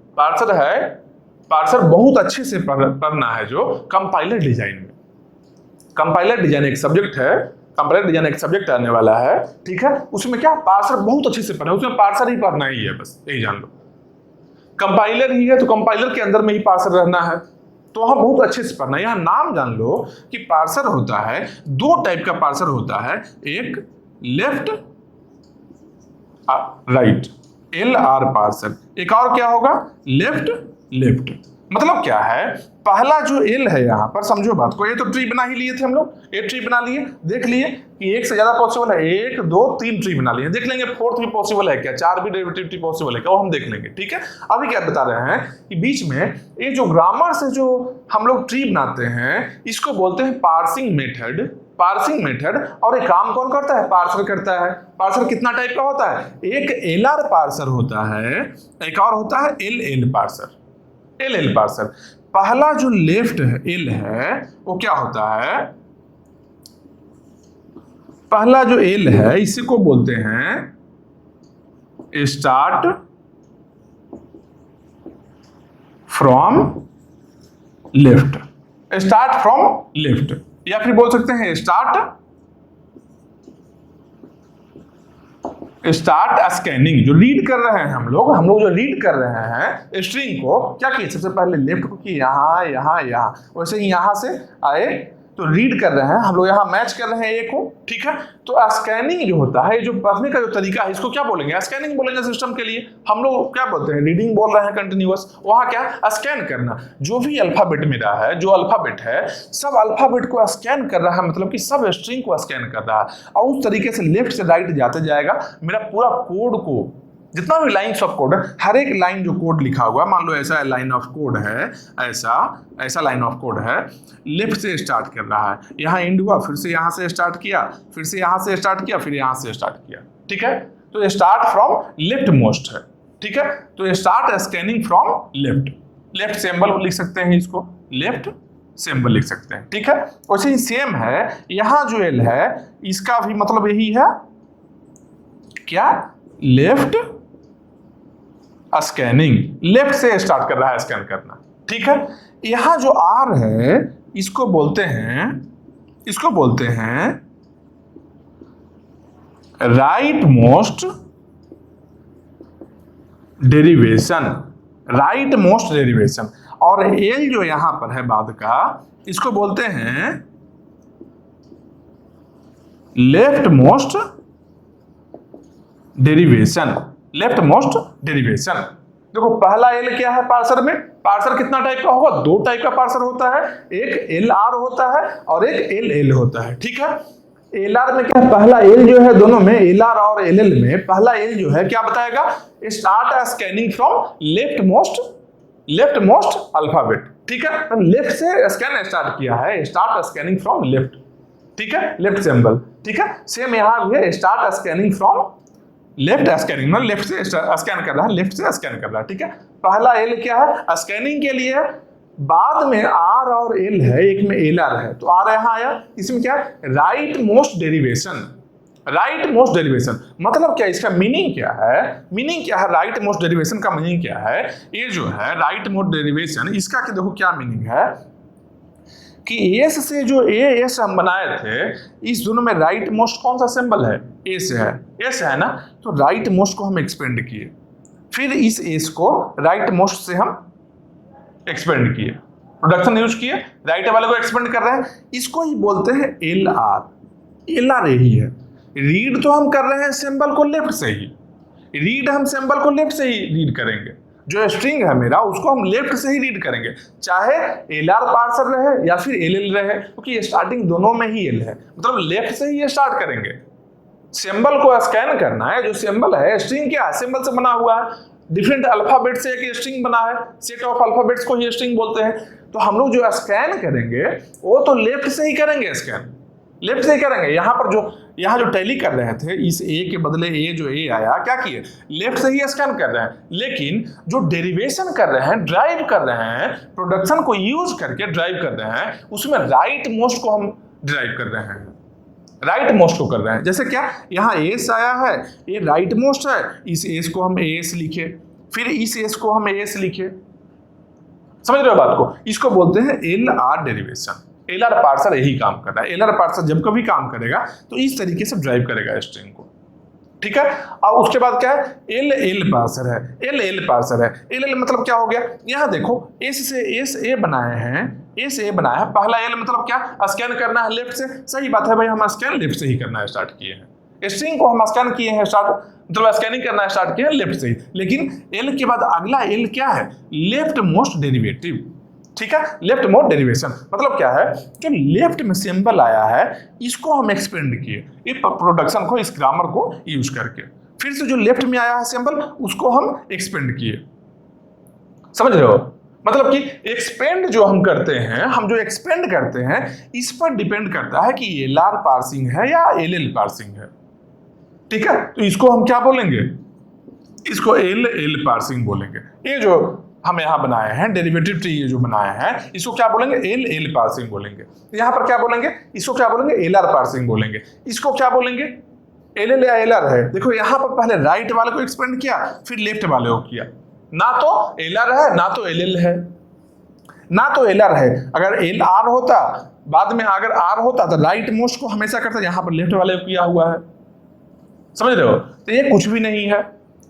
पार्सर बहुत अच्छे से पढ़ना है जो कंपाइलर डिजाइन में, कंपाइलर डिजाइन एक सब्जेक्ट है, कंपाइलर डिजाइन एक सब्जेक्ट आने वाला है। ठीक है, उसमें क्या पार्सर बहुत अच्छे से पढ़ना है, उसमें पार्सर ही पढ़ना ही है, बस यही जान लो। कंपाइलर ही है तो कंपाइलर के अंदर में ही पार्सर रहना है, तो हम बहुत अच्छे से पढ़ना है। यहाँ नाम जान लो कि पार्सर होता है, दो टाइप का पार्सर होता है, एक लेफ्ट राइट LR पार्सर, एक और क्या होगा लेफ्ट लेफ्ट। मतलब क्या है, पहला जो L है यहाँ पर, समझो बात को, ये तो ट्री बना ही लिए थे हम लोग, एक ट्री बना लिए, देख लिए कि एक से ज्यादा पॉसिबल है, 1 2 3 ट्री बना लिए, देख लेंगे फोर्थ भी पॉसिबल है क्या, 4 भी डेरिवेटिव ट्री पॉसिबल है क्या, वो हम देख लेंगे। ठीक है, अभी क्या बता रहे हैं कि बीच में ये जो ग्रामर से जो हम लोग ट्री बनाते हैं इसको बोलते हैं पार्सिंग मेथड। पार्सिंग मेथड, और एक काम कौन करता है, पार्सर करता है। पार्सर कितना टाइप का होता है, एक LR पार्सर होता है, एक और होता है LL parser. L L parser. पहला जो लेफ्ट एल है वो क्या होता है, पहला जो एल है इसी को बोलते हैं start from left, start from left, या फिर बोल सकते हैं स्टार्ट स्कैनिंग। जो रीड कर रहे हैं हम लोग जो रीड कर रहे हैं स्ट्रिंग को, क्या किए, सबसे पहले लेफ्ट को किए, यहाँ यहाँ यहाँ, वैसे ही यहाँ से आए तो रीड कर रहे हैं हम लोग, यहाँ मैच कर रहे हैं ए को, ठीक है। तो स्कैनिंग जो होता है, जो पढ़ने का जो तरीका है, इसको क्या बोलेंगे, स्कैनिंग बोलेंगे सिस्टम के लिए। हम लोग क्या बोलते हैं, रीडिंग बोल रहे हैं कंटिन्यूअस, वहाँ क्या स्कैन करना, जो भी अल्फाबेट मेरा है, जो अल्फाबेट है सब अल्फाबेट को स्कैन कर रहा है, मतलब कि सब स्ट्रिंग को स्कैन कर रहा है, और उस तरीके से लेफ्ट से राइट जाते जाएगा। मेरा पूरा कोड को, जितना भी लाइन्स ऑफ कोड है, हर एक लाइन जो कोड लिखा हुआ है, मान लो ऐसा लाइन ऑफ कोड है, ऐसा लाइन ऑफ कोड है, लेफ्ट से स्टार्ट कर रहा है, यहाँ एंड हुआ, फिर से यहाँ से स्टार्ट किया, फिर से यहाँ से स्टार्ट किया, फिर यहाँ से स्टार्ट किया, ठीक है। तो स्टार्ट फ्रॉम लेफ्ट मोस्ट है, ठीक है। तो start scanning from left, left symbol लिख सकते हैं, इसको लेफ्ट सिंबल लिख सकते हैं, ठीक है। वैसे ही सेम है, यहाँ जो एल है इसका भी मतलब यही है, क्या, लेफ्ट स्कैनिंग, लेफ्ट से स्टार्ट कर रहा है स्कैन करना, ठीक है। यहां जो आर है इसको बोलते हैं right most derivation, right most derivation. और एल जो यहां पर है बाद का, इसको बोलते हैं left most derivation, left most derivation. देखो पहला एल क्या है पार्सर में, पार्सर कितना टाइप का होगा, दो टाइप का पार्सर होता है, एक एल आर होता है और एक एल एल होता है, ठीक है। एल आर में क्या है, पहला एल जो है दोनों में, एल आर और एल एल में, पहला एल जो है क्या बताएगा, start scanning from left most alphabet, ठीक है। तो लेफ्ट से स्कैन स्टार्ट किया है, स्टार्ट स्कैनिंग फ्रॉम लेफ्ट, ठीक है, लेफ्ट सिंबल, ठीक है। सेम यहां भी है, start scanning from left scanning, मतलब लेफ्ट से स्कैन कर रहा है, लेफ्ट से स्कैन कर रहा है, ठीक है। पहला एल क्या है, स्कैनिंग के लिए, बाद में आर और एल है, एक में एल आर है, तो आर यहां आया, इसमें क्या है, right most derivation, right most derivation मतलब क्या, इसका मीनिंग क्या है, मीनिंग क्या है, राइट मोस्ट डेरिवेशन का मीनिंग क्या है, ये जो है राइट मोस्ट डेरिवेशन, इसका देखो क्या मीनिंग है कि एस से जो एस हम बनाए थे, इस दोनों में राइट मोस्ट कौन सा सिंबल है, एस है, एस है ना, तो राइट मोस्ट को हम एक्सपेंड किए, फिर इस एस को राइट मोस्ट से हम एक्सपेंड किए, प्रोडक्शन यूज किए, राइट वाले को एक्सपेंड कर रहे हैं, इसको ही बोलते हैं एल आर। एल आर यही है, रीड तो हम कर रहे हैं सिंबल को लेफ्ट से ही, रीड हम सिंबल को लेफ्ट से ही रीड करेंगे, जो स्ट्रिंग है मेरा उसको हम लेफ्ट से ही रीड करेंगे, चाहे एल आर पार्सर रहे या फिर एल एल रहे, क्योंकि स्टार्टिंग दोनों में ही एल है, मतलब लेफ्ट से ही स्टार्ट करेंगे। सिंबल को स्कैन करना है, जो सिंबल है, स्ट्रिंग क्या है, सिंबल से बना हुआ है, डिफरेंट अल्फाबेट से एक स्ट्रिंग बना है, सेट ऑफ अल्फाबेट्स को ही स्ट्रिंग बोलते हैं। तो हम लोग जो स्कैन करेंगे वो तो लेफ्ट से ही करेंगे, स्कैन लेफ्ट से ही करेंगे। यहाँ जो टैली कर रहे थे, इस ए के बदले ए जो ए आया, क्या किए, लेफ्ट से ही स्कैन कर रहे हैं, लेकिन जो डेरिवेशन कर रहे हैं, ड्राइव कर रहे हैं, प्रोडक्शन को यूज करके ड्राइव कर रहे हैं, उसमें राइट मोस्ट को हम ड्राइव कर रहे हैं, राइट मोस्ट को कर रहे हैं। जैसे क्या, यहाँ एस आया है, ये राइट मोस्ट है, इस एस को हम एस लिखे, फिर इस एस को हम एस लिखे, समझ रहे हो बात को, इसको बोलते हैं L R derivation. L R parser यही काम कर रहा है, एल आर पार्सर जब कभी काम करेगा तो इस तरीके से ड्राइव करेगा स्ट्रिंग को, ठीक है। और उसके बाद क्या है, एल एल पार्सर है, एल एल पार्सर है, एल एल मतलब क्या हो गया, यहाँ देखो एस से एस ए बनाए हैं, एस ए बनाया है, पहला एल मतलब क्या, स्कैन करना है लेफ्ट से, सही बात है भाई, हम स्कैन लेफ्ट से ही करना स्टार्ट किए हैं, स्ट्रिंग को हम स्कैन किए हैं स्टार्ट, मतलब स्कैनिंग करना स्टार्ट किया लेफ्ट से ही, लेकिन एल के बाद अगला एल क्या है, लेफ्ट मोस्ट डेरिवेटिव, ठीक है। लेफ्ट मोस्ट डेरिवेशन मतलब क्या है, जो लेफ्ट में सिंबल आया है इसको हम एक्सपेंड किए, ये प्रोडक्शन को, इस ग्रामर को यूज करके, फिर से जो लेफ्ट में आया है सिंबल उसको हम एक्सपेंड किए, समझ रहे हो, मतलब कि एक्सपेंड जो हम करते हैं, हम जो एक्सपेंड करते हैं इस पर डिपेंड करता है कि एल आर पार्सिंग है या एल एल पार्सिंग है, ठीक है। तो इसको हम क्या बोलेंगे, इसको एल एल पार्सिंग बोलेंगे। ये जो हम यहाँ बनाए हैं डेरिवेटिव ट्री, ये जो बनाए हैं इसको क्या बोलेंगे, एल एल पार्सिंग बोलेंगे। यहाँ पर क्या बोलेंगे, इसको क्या बोलेंगे, एल आर पार्सिंग बोलेंगे। इसको क्या बोलेंगे, एल एल या एल आर है। देखो यहाँ पर पहले राइट वाले को एक्सपेंड किया, फिर लेफ्ट वाले को किया। ना तो एल आर है ना तो एल एल है, ना तो एल आर है। अगर एल आर होता, बाद में अगर आर होता तो राइट मोस्ट को हमेशा करता, यहाँ पर लेफ्ट वाले को किया हुआ है। समझ रहे हो? तो ये कुछ भी नहीं है।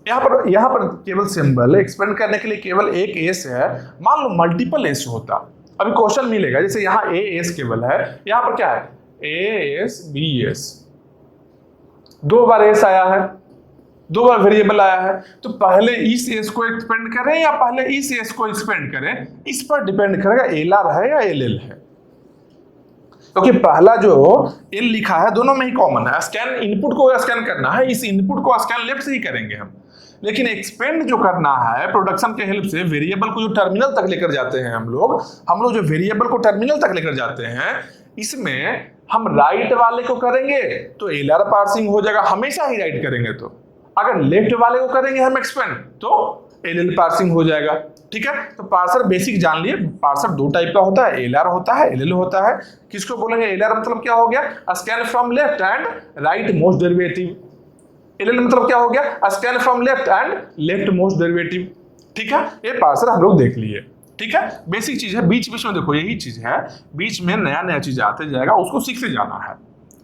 यहाँ पर केवल सिंबल एक्सपेंड करने के लिए केवल एक एस है। मान लो मल्टीपल एस होता, अभी क्वेश्चन मिलेगा, जैसे यहाँ ए एस केवल है, यहाँ पर क्या है, ए एस बी एस, 2 बार एस आया है, 2 बार वेरिएबल आया है। तो पहले इस एस को एक्सपेंड करें या पहले इस एस को एक्सपेंड करें, इस पर डिपेंड करेगा एल आर है या एल एल है। क्योंकि पहला जो एल लिखा है दोनों में ही कॉमन है। स्कैन इनपुट को स्कैन करना है, इस इनपुट को स्कैन लेफ्ट से ही करेंगे हम। लेकिन एक्सपेंड जो करना है प्रोडक्शन के हेल्प से, वेरिएबल को जो टर्मिनल तक लेकर जाते हैं हम लोग जो वेरिएबल को टर्मिनल तक लेकर जाते हैं, इसमें हम राइट वाले को करेंगे तो एल आर पार्सिंग हो जाएगा, हमेशा ही राइट करेंगे। तो अगर लेफ्ट वाले को करेंगे हम एक्सपेंड तो एल एल पार्सिंग हो जाएगा। ठीक है, तो पार्सर बेसिक जान लिए, पार्सर 2 टाइप का होता है, एल आर होता है, एल एल होता है। किसको बोलेंगे, एल आर मतलब क्या हो गया, scan from left and right most derivative. L L मतलब क्या हो गया, scan from left and left most derivative. ठीक है, ये पार्सर हम लोग देख लिए। ठीक है, बेसिक चीज है, बीच बीच में देखो यही चीज है, बीच में नया नया चीज आते जाएगा, उसको सीखते जाना है।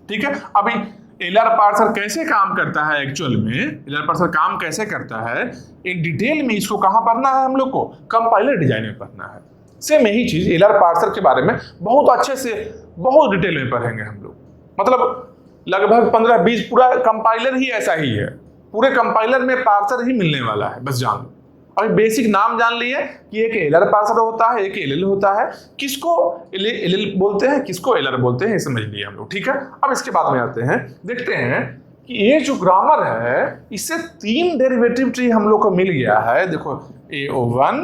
ठीक है, अभी एल आर पार्सर कैसे काम करता है, एक्चुअल में एल आर पार्सर काम कैसे करता है इन डिटेल में, इसको कहाँ पढ़ना है हम लोग को, कंपाइलर डिजाइन में पढ़ना है। सेम यही चीज एल आर पार्सर के बारे में बहुत अच्छे से बहुत डिटेल में पढ़ेंगे हम लोग, मतलब लगभग 15-20 पूरा कंपाइलर ही ऐसा ही है, पूरे कंपाइलर में पार्सर ही मिलने वाला है, बस जान लो। अभी बेसिक नाम जान लिए कि एक एल आर पार्सर होता है, एक एल एल होता है, किसको एल एल बोलते हैं, किसको एल आर बोलते हैं, ये समझ लिए हम लोग। ठीक है, अब इसके बाद में आते हैं, देखते हैं कि ये जो ग्रामर है इससे 3 डेरिवेटिव ट्री हम लोग को मिल गया है। देखो AO1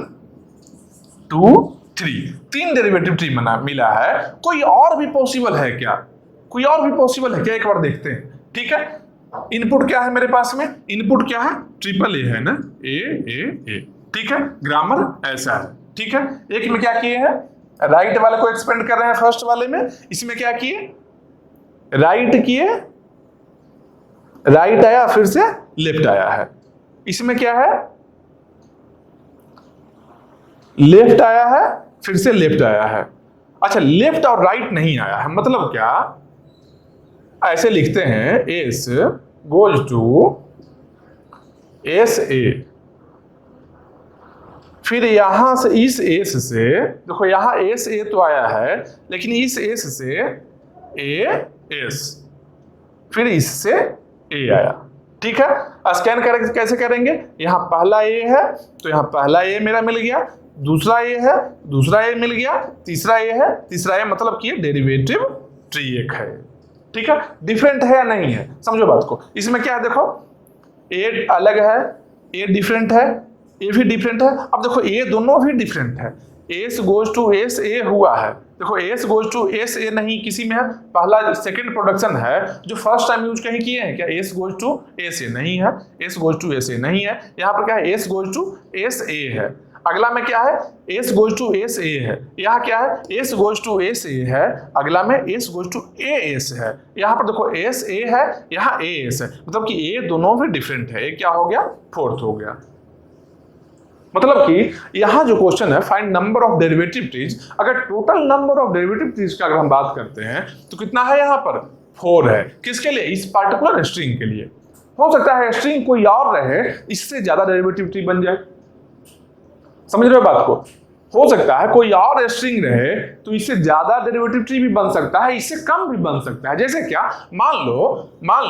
2 3 3 डेरिवेटिव ट्री मिला है। कोई और भी पॉसिबल है क्या, कोई और भी पॉसिबल है क्या, एक बार देखते हैं। ठीक है, इनपुट क्या है मेरे पास में, इनपुट क्या है, ट्रिपल ए है ना, ए। ठीक है, ग्रामर ऐसा है। ठीक है, एक में क्या किए हैं, राइट वाले को एक्सपेंड कर रहे हैं, फर्स्ट वाले में, इसमें क्या किए, राइट किए, राइट आया फिर से लेफ्ट आया है। इसमें क्या है, लेफ्ट आया है फिर से लेफ्ट आया है। अच्छा, लेफ्ट और राइट नहीं आया है, मतलब क्या, ऐसे लिखते हैं S goes to S A, फिर यहां से इस एस से, देखो यहां एस ए तो आया है, लेकिन इस एस से ए एस, फिर इससे ए आया। ठीक है, स्कैन करेंगे, कैसे करेंगे, यहां पहला ए है तो यहां पहला ए मेरा मिल गया, दूसरा ए है, दूसरा ए मिल गया, तीसरा ए है, तीसरा ए, मतलब कि डेरिवेटिव ट्री एक है। ठीक है, डिफरेंट है या नहीं है, समझो बात को। इसमें क्या है, देखो ए अलग है, ए डिफरेंट है, ए भी डिफरेंट है। अब देखो ए दोनों भी डिफरेंट है, S goes to S A हुआ है, देखो S goes to S A नहीं किसी में है, पहला सेकंड प्रोडक्शन है जो फर्स्ट टाइम यूज कहीं किए हैं क्या, S goes to S A नहीं है, S goes to S A नहीं है, यहाँ पर क्या है, S goes to S A है। अगला में क्या है, S goes to S A है, यहाँ क्या है, S goes to S A है, अगला में S goes to A S है। यहाँ पर देखो एस ए है, यहाँ ए एस है, मतलब कि ए दोनों भी डिफरेंट है। ये क्या हो गया, फोर्थ हो गया। मतलब कि यहाँ जो क्वेश्चन है find number of derivative trees, अगर total number of derivative trees का अगर हम बात करते हैं तो कितना है, यहाँ पर 4 है। किसके लिए, इस पार्टिकुलर स्ट्रिंग के लिए। हो सकता है स्ट्रिंग कोई और रहे, इससे ज्यादा डेरिवेटिव ट्री बन जाए, समझ रहे हो बात को। हो सकता है कोई और स्ट्रिंग रहे तो इससे ज्यादा डेरिवेटिव ट्री भी बन सकता है, इससे कम भी बन सकता है। जैसे क्या, मान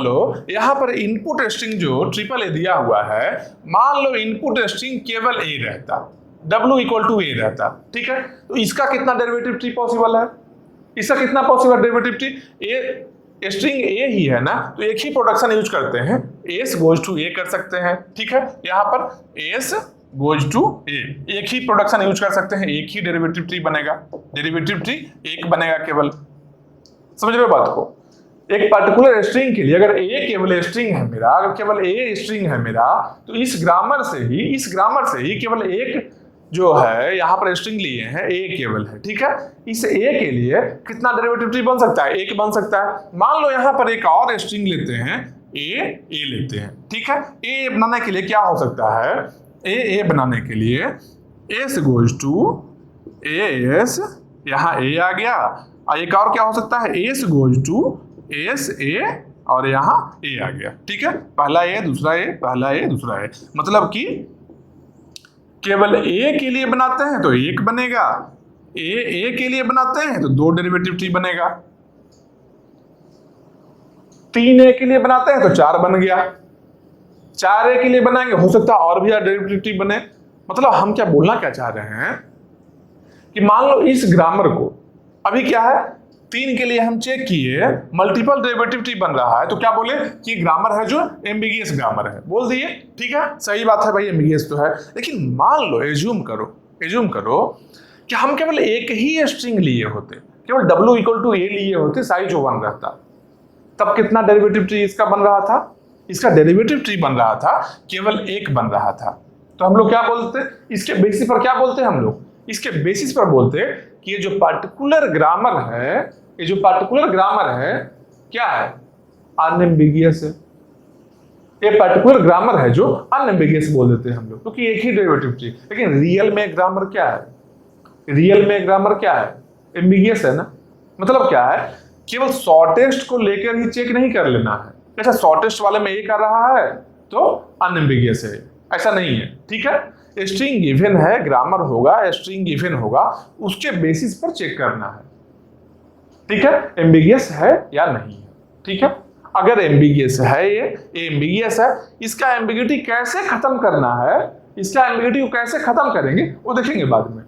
लो यहाँ पर इनपुट स्ट्रिंग जो ट्रिपल ए दिया हुआ है, मान लो इनपुट स्ट्रिंग केवल ए रहता, W = A रहता। ठीक है, तो इसका कितना डेरिवेटिव ट्री पॉसिबल है, इसका कितना possible derivative tree, a string A ही है ना, तो एक ही प्रोडक्शन यूज करते हैं, एस गोज टू ए कर सकते हैं। ठीक है, यहाँ पर एस गोज टू ए, एक ही प्रोडक्शन यूज कर सकते हैं, एक ही डेरिवेटिव ट्री बनेगा, डेरिवेटिव ट्री एक बनेगा केवल। समझ रहे हो बात को। एक पर्टिकुलर स्ट्रिंग के लिए अगर ए केवल स्ट्रिंग है मेरा, अगर केवल ए स्ट्रिंग है मेरा, तो इस ग्रामर से ही केवल एक जो है यहाँ पर स्ट्रिंग लिए हैं ए केवल है, ठीक है। इस ए के लिए कितना डेरिवेटिव ट्री बन सकता है, एक बन सकता है। मान लो यहाँ पर एक और स्ट्रिंग लेते हैं ए लेते हैं, ठीक है। ए बनाने के लिए क्या हो सकता है, ए बनाने के लिए एस गोज टू एस, यहाँ ए आ गया, और एक और क्या हो सकता है S goes to S A, और यहाँ ए आ गया, ठीक है। पहला ए दूसरा ए, पहला ए दूसरा ए, मतलब कि केवल ए के लिए बनाते हैं तो एक बनेगा, ए के लिए बनाते हैं तो दो डेरिवेटिव ट्री बनेगा, 3 ए के लिए बनाते हैं तो 4 बन गया, 4 ए के लिए बनाएंगे हो सकता है और भी डेरिवेटिव ट्री बने। मतलब हम क्या बोलना क्या चाह रहे हैं कि मान लो इस ग्रामर को अभी क्या है 3 के लिए हम चेक किए, मल्टीपल डेरिवेटिव ट्री बन रहा है, तो क्या बोले कि ग्रामर है जो एम्बिगियस ग्रामर है, बोल दिए, ठीक है। सही बात है भाई, एम्बिगियस तो है। लेकिन मान लो एज्यूम करो कि हम केवल एक ही स्ट्रिंग लिए होते, केवल W = A लिए होते, साइज 1 रहता, तब कितना डेरिवेटिव ट्री इसका बन रहा था, इसका डेरिवेटिव ट्री बन रहा था केवल 1 बन रहा था। तो हम लोग क्या बोलते, इसके बेसिस पर क्या बोलते हम लोग, इसके बेसिस पर बोलते कि ये जो पार्टिकुलर ग्रामर है, ये जो पार्टिकुलर ग्रामर है क्या है, अनएम्बिगियस है। ये पार्टिकुलर ग्रामर है जो अनएम्बिगियस बोल देते हैं हम लोग, क्योंकि एक ही डेरिवेटिव ट्री। लेकिन रियल में ग्रामर क्या है, रियल में ग्रामर क्या है, एम्बिगियस है ना। मतलब क्या है, केवल शॉर्टेस्ट को लेकर ही चेक नहीं कर लेना है, अच्छा शॉर्टेस्ट वाले में ये कर रहा है तो अनएम्बिगियस है, ऐसा नहीं है, ठीक है। स्ट्रिंग गिवन है, ग्रामर होगा, स्ट्रिंग गिवन होगा, उसके बेसिस पर चेक करना है, ठीक है, एम्बिगियस है या नहीं है, ठीक है। अगर एम्बिगियस है, ये एम्बिगियस है, इसका एम्बिगिटी कैसे खत्म करना है, इसका एम्बिगिटी को कैसे खत्म करेंगे वो देखेंगे बाद में,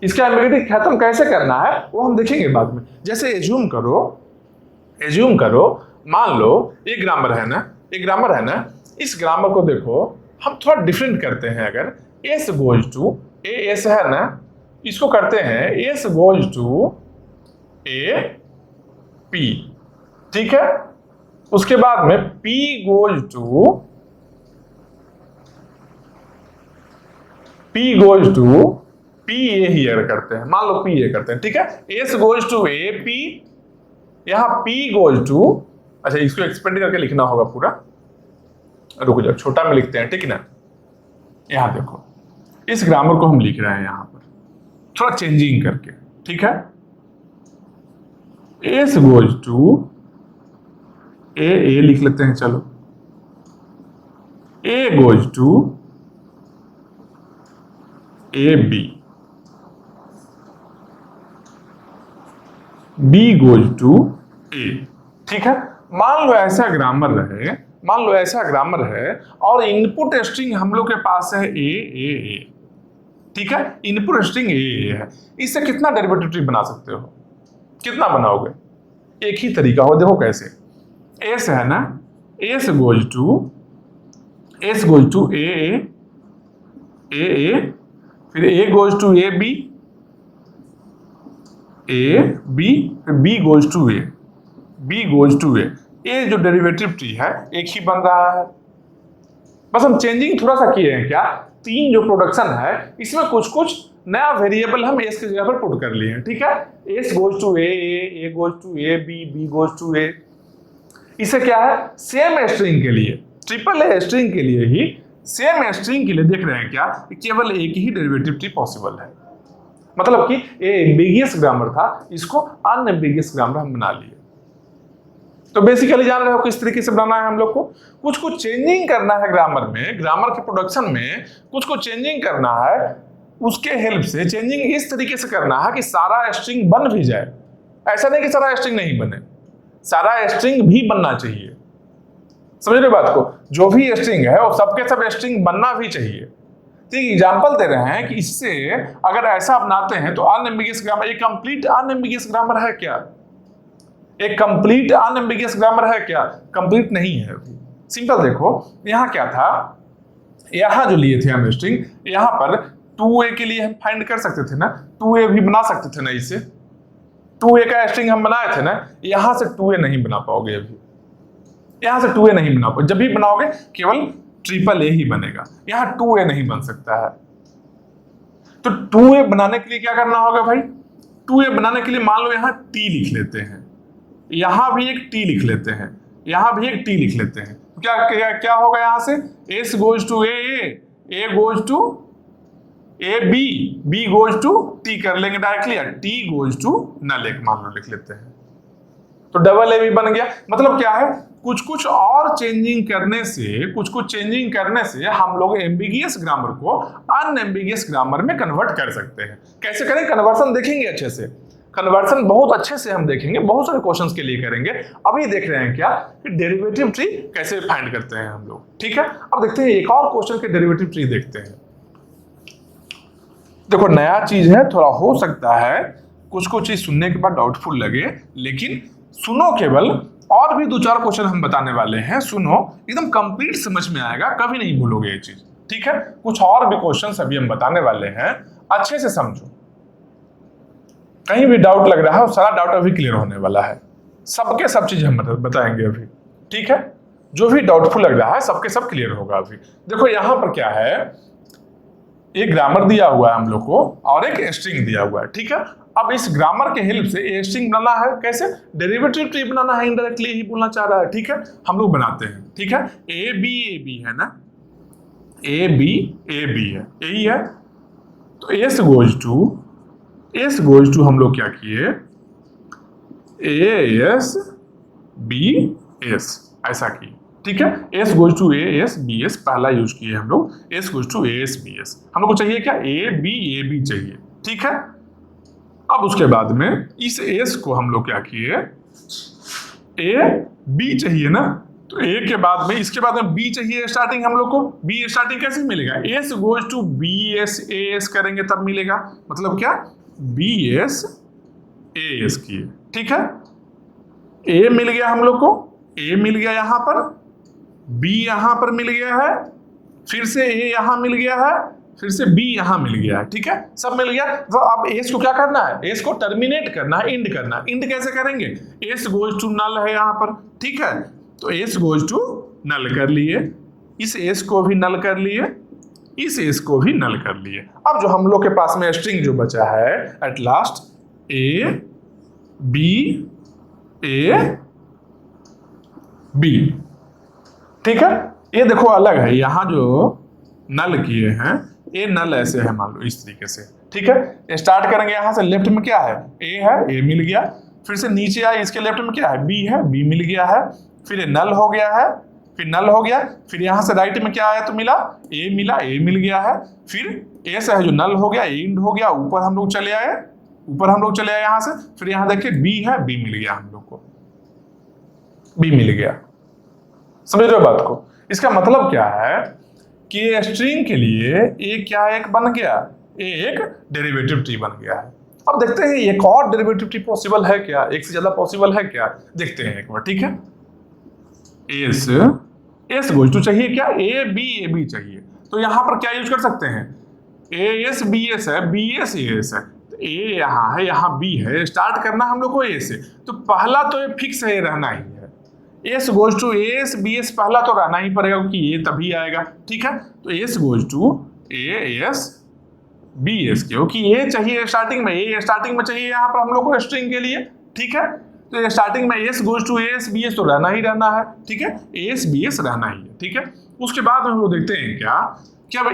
इसका एम्बिगिटी खत्म कैसे करना है वो हम देखेंगे बाद में। जैसे एज्यूम करो मान लो ये ग्रामर है ना, इस ग्रामर को देखो हम थोड़ा डिफरेंट करते हैं। अगर S goes to A, S है ना, इसको करते हैं S goes to A P, ठीक है। उसके बाद में P goes to P A here करते हैं, मान लो पी ए करते हैं, ठीक है। S goes to A P, यहां पी गोज टू, अच्छा इसको एक्सपेंड करके लिखना होगा पूरा, रुक जाओ छोटा में लिखते हैं, ठीक है ना। यहां देखो इस ग्रामर को हम लिख रहे हैं यहां पर थोड़ा चेंजिंग करके, ठीक है। एस गोज टू ए लिख लेते हैं, चलो A goes to A B goes to A, ठीक है। मान लो ऐसा ग्रामर है और इनपुट स्ट्रिंग हम लोग के पास है ए, ठीक है, इनपुट स्ट्रिंग ए है। इससे कितना डेरिवेटिव ट्री बना सकते हो, कितना बनाओगे, एक ही तरीका हो, देखो कैसे। एस है ना, एस गोज टू ए, फिर A goes to A B, फिर बी गोज टू ए, ये जो डेरिवेटिव ट्री है एक ही बन रहा है। बस हम चेंजिंग थोड़ा सा किए हैं, क्या 3 जो प्रोडक्शन है इसमें कुछ नया वेरिएबल हम एस की जगह पर पुट कर लिए हैं, ठीक है। S goes to A goes to A B goes to A. इसे क्या है, सेम स्ट्रिंग के लिए, ट्रिपल ए स्ट्रिंग के लिए ही, सेम स्ट्रिंग के लिए देख रहे हैं क्या, केवल एक ही डेरिवेटिव ट्री पॉसिबल है। मतलब कि ये एम्बिगियस ग्रामर था, इसको अनएम्बिगियस ग्रामर हम बना लिए। तो बेसिकली जान रहे हो किस तरीके से बनाना है हम लोग को, कुछ चेंजिंग करना है ग्रामर में, ग्रामर के प्रोडक्शन में कुछ चेंजिंग करना है, उसके हेल्प से चेंजिंग इस तरीके से करना है कि सारा स्ट्रिंग बन भी जाए। ऐसा नहीं कि सारा स्ट्रिंग नहीं बने, सारा स्ट्रिंग भी बनना चाहिए, समझ रहे बात को। जो भी स्ट्रिंग है वो सबके सब स्ट्रिंग बनना भी चाहिए। ठीक, एग्जांपल दे रहे हैं कि इससे अगर ऐसा अपनाते हैं तो अनएम्बिगियस ग्रामर, एक कंप्लीट अनएम्बिगियस ग्रामर है क्या, एक कंप्लीट अनएम्बिगियस ग्रामर है क्या, कंप्लीट नहीं है। सिंपल देखो यहाँ क्या था, यहाँ जो लिए थे हम स्ट्रिंग, यहाँ पर 2a के लिए हम फाइंड कर सकते थे ना, 2a भी बना सकते थे ना, इसे 2a का स्ट्रिंग हम बनाए थे ना, यहाँ से 2a नहीं बना पाओगे, अभी यहाँ से 2a नहीं बना पाओगे, जब भी बनाओगे केवल ट्रिपल ए ही बनेगा, यहाँ 2a नहीं बन सकता है। तो 2a बनाने के लिए क्या करना होगा भाई, 2a बनाने के लिए मान लो यहां t लिख लेते हैं, यहां भी एक t लिख लेते हैं, यहां भी एक t लिख लेते हैं। तो क्या होगा यहां से, s goes to a goes to b goes to t कर लेंगे directly, t goes to null एक मान लो लिख लेते हैं। तो डबल ए भी बन गया। मतलब क्या है, कुछ कुछ चेंजिंग करने से हम लोग एम्बिगियस ग्रामर को अनएम्बिगियस ग्रामर में कन्वर्ट कर सकते हैं। कैसे करें, कन्वर्सन देखेंगे अच्छे से, कन्वर्सन बहुत अच्छे से हम देखेंगे, बहुत सारे क्वेश्चंस के लिए करेंगे। अभी देख रहे हैं क्या कि डेरिवेटिव ट्री कैसे फाइंड करते हैं हम लोग, ठीक है। अब देखते हैं एक और क्वेश्चन के डेरिवेटिव ट्री देखते हैं। देखो नया चीज है, थोड़ा हो सकता है कुछ चीज सुनने के बाद डाउटफुल लगे, लेकिन सुनो केवल, और भी 2-4 क्वेश्चन हम बताने वाले हैं, सुनो एकदम कंप्लीट समझ में आएगा, कभी नहीं भूलोगे ये चीज, ठीक है। कुछ और भी क्वेश्चन अभी हम बताने वाले हैं, अच्छे से समझो, कहीं भी डाउट लग रहा है सारा डाउट अभी क्लियर होने वाला है, सबके सब चीज हम बताएंगे अभी, ठीक है। जो भी डाउटफुल लग रहा है सबके सब क्लियर होगा अभी। देखो यहां पर क्या है, एक ग्रामर दिया हुआ है हम लोग को और एक स्ट्रिंग दिया हुआ है, ठीक है। अब इस ग्रामर के हेल्प से ए स्ट्रिंग बनाना है, कैसे, डेरिवेटिव ट्री बनाना है, इनडायरेक्टली ही बोलना चाह रहा है, ठीक है। हम लोग बनाते हैं, ठीक है। ए बी है ना, ए बी है, यही है। तो एस गोज टू हम लोग क्या किए, ए एस बी एस ऐसा किए, ठीक है। S goes to A S B S पहला यूज किए हम लोग, S goes to A S B S. हम लोग को चाहिए क्या, ए बी चाहिए, ठीक है। अब उसके बाद में इस एस को हम लोग क्या किए, ए बी चाहिए ना, तो ए के बाद में इसके बाद में बी चाहिए स्टार्टिंग हम लोग को। बी स्टार्टिंग कैसे मिलेगा, S goes to B S A S करेंगे तब मिलेगा। मतलब क्या, बी एस ए एस किए, ठीक है। ए मिल गया हम लोग को, ए मिल गया यहां पर, बी यहां पर मिल गया है, फिर से ए यहां मिल गया है, फिर से बी यहां मिल गया है, ठीक है। सब मिल गया। तो अब एस को क्या करना है, एस को टर्मिनेट करना है, इंड करना है। इंड कैसे करेंगे, एस गोज टू नल है यहां पर, ठीक है। तो एस गोज टू नल कर लिए, इस एस को भी नल कर लिए, इस एस को भी नल कर लिए। अब जो हम लोग के पास में स्ट्रिंग जो बचा है एट लास्ट, ए बी, ठीक है। ये देखो अलग है, यहां जो नल किए हैं, ये नल ऐसे है मान लो इस तरीके से, ठीक है। स्टार्ट करेंगे यहां से, लेफ्ट में क्या है, ए मिल गया, फिर से नीचे आए, इसके लेफ्ट में क्या है, बी है, बी मिल गया है, फिर ये नल हो गया है, फिर नल हो गया, फिर यहां से राइट में क्या आया तो मिला, ए मिला, ए मिल गया है, फिर ए से है जो नल हो गया, इंड हो गया, ऊपर हम लोग चले आए, यहां से, फिर यहां देखिए बी है, बी मिल गया हम लोग को, बी मिल गया। समझ रहे हो बात को। इसका मतलब क्या है कि स्ट्रिंग के लिए ए क्या एक बन गया, एक डेरिवेटिव ट्री बन गया है। अब देखते हैं एक और डेरिवेटिव ट्री पॉसिबल है क्या, एक से ज्यादा पॉसिबल है क्या, देखते हैं एक बार, ठीक है। एस गोज टू चाहिए क्या, ए बी चाहिए, तो यहां पर क्या यूज कर सकते हैं, ए एस बी एस है, बी एस ए एस है, तो ए यहां है, यहां बी है, स्टार्ट करना हम लोग को ए से, तो पहला तो ये फिक्स है, रहना ही है। S goes to S B S पहला तो रहना ही पड़ेगा क्योंकि ये तभी आएगा, ठीक है। तो S goes to A S B S, क्योंकि ये चाहिए स्टार्टिंग में, ये स्टार्टिंग में चाहिए यहाँ पर हम लोग को स्ट्रिंग के लिए, ठीक है। तो ये स्टार्टिंग में S goes to S B S तो रहना ही रहना है, ठीक है, एस बी एस रहना ही है, ठीक है। उसके बाद हम लोग देखते हैं क्या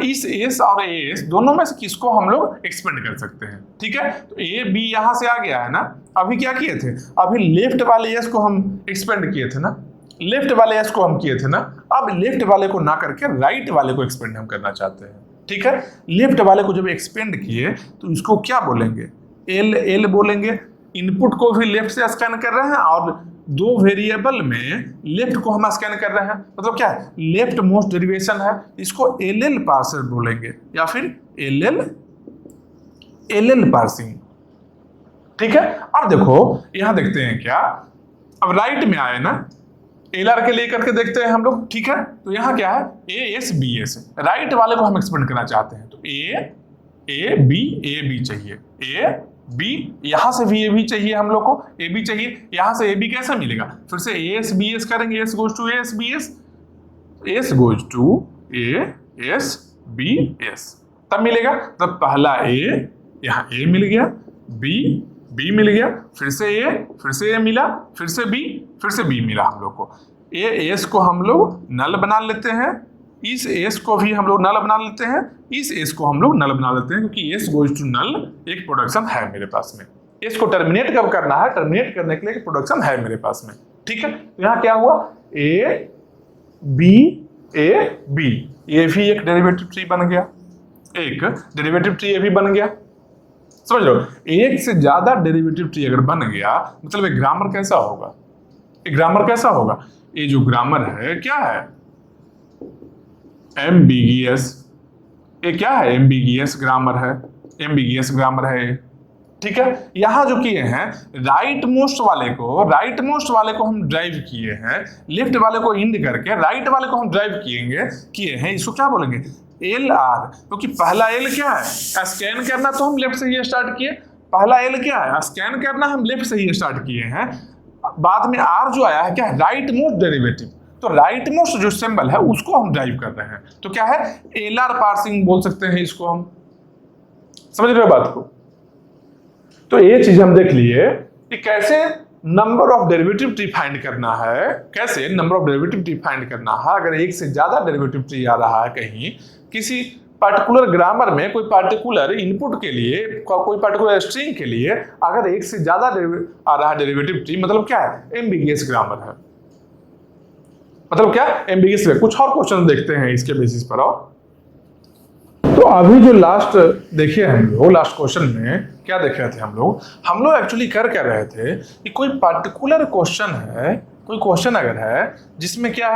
इस एस और एस दोनों में से किसको हम लोग एक्सपेंड कर सकते हैं, ठीक है। तो ए बी यहां से आ गया है ना, अभी क्या किए थे, अभी लेफ्ट वाले एस को हम एक्सपेंड किए थे ना, लेफ्ट वाले एस को हम किए थे ना, अब लेफ्ट वाले को ना करके राइट वाले को एक्सपेंड हम करना चाहते हैं, ठीक है। लेफ्ट वाले को जब एक्सपेंड किए तो इसको क्या बोलेंगे, एल बोलेंगे। इनपुट को भी लेफ्ट से स्कैन कर रहे हैं और दो वेरिएबल में लेफ्ट को हम स्कैन कर रहे हैं, मतलब क्या है, लेफ्ट मोस्ट डेरिवेशन है, इसको एल पार्सर बोलेंगे या फिर एल पार्सिंग, ठीक है। अब देखो यहां देखते हैं क्या, अब राइट में आए ना, एलआर के लेकर के देखते हैं हम लोग, ठीक है। तो यहाँ क्या है, A S B S, right वाले को हम एक्सपेंड करना चाहते हैं, तो ए बी चाहिए, ए बी, यहां से भी ए बी चाहिए हम लोग को, ए बी चाहिए, यहां से ए बी कैसे मिलेगा, फिर से ए एस बी एस करेंगे, S goes to A S B S, S goes to A S B S, तब मिलेगा। तब पहला ए, यहाँ ए मिल गया, बी मिल गया, फिर से ए मिला, फिर से बी मिला हम लोग को। एस को हम लोग नल बना लेते हैं, इस एस को भी हम लोग नल बना लेते हैं, इस एस को हम लोग नल बना लेते हैं, क्योंकि एस गोज टू नल एक प्रोडक्शन है मेरे पास में। एस को टर्मिनेट कब करना है? टर्मिनेट करने के लिए प्रोडक्शन है मेरे पास में। ठीक है, तो यहाँ क्या हुआ? ए बी, ये भी एक डेरिवेटिव ट्री बन गया, एक डेरिवेटिव ट्री ये भी बन गया। समझ लो, एक से ज्यादा डेरिवेटिव ट्री अगर बन गया मतलब एक ग्रामर कैसा होगा? एक ग्रामर कैसा होगा? ये जो ग्रामर है क्या है? एम्बिगियस। ये क्या है? एम्बिगियस ग्रामर है, एम्बिगियस ग्रामर है। ठीक है, यहां जो किए हैं राइट मोस्ट वाले को हम ड्राइव किए हैं, लेफ्ट वाले को इंड करके राइट वाले को हम ड्राइव किए हैं। इसको क्या बोलेंगे? एल आर, क्योंकि पहला एल क्या है? स्कैन करना, तो हम लेफ्ट से ही स्टार्ट किए। पहला एल क्या है? स्कैन करना, हम लेफ्ट से ही स्टार्ट किए हैं। बाद में आर जो आया है क्या है? Right most derivative. तो राइट मोस्ट जो सिंबल है उसको हम ड्राइव कर रहे हैं, तो क्या है? एल आर पार्सिंग बोल सकते हैं इसको हम। समझ रहे हो बात को? तो ये चीज हम देख लिए कि कैसे number of derivative tree find करना है, कैसे number of derivative tree find करना है। अगर एक से ज्यादा डेरिवेटिव ट्री आ रहा है कहीं किसी पर्टिकुलर ग्रामर में, कोई पर्टिकुलर इनपुट के लिए, कोई पर्टिकुलर स्ट्रिंग के लिए, अगर एक से ज्यादा आ रहा है डेरिवेटिव ट्री, मतलब क्या है? एम्बिगियस ग्रामर है। मतलब क्या? एम्बिगियस है। कुछ और क्वेश्चन देखते हैं इसके बेसिस पर। और तो अभी जो लास्ट देखे हम लोग, लास्ट क्वेश्चन में क्या देख रहे थे हम लोग एक्चुअली कर रहे थे कि कोई पर्टिकुलर क्वेश्चन है, कोई क्वेश्चन अगर है जिसमें क्या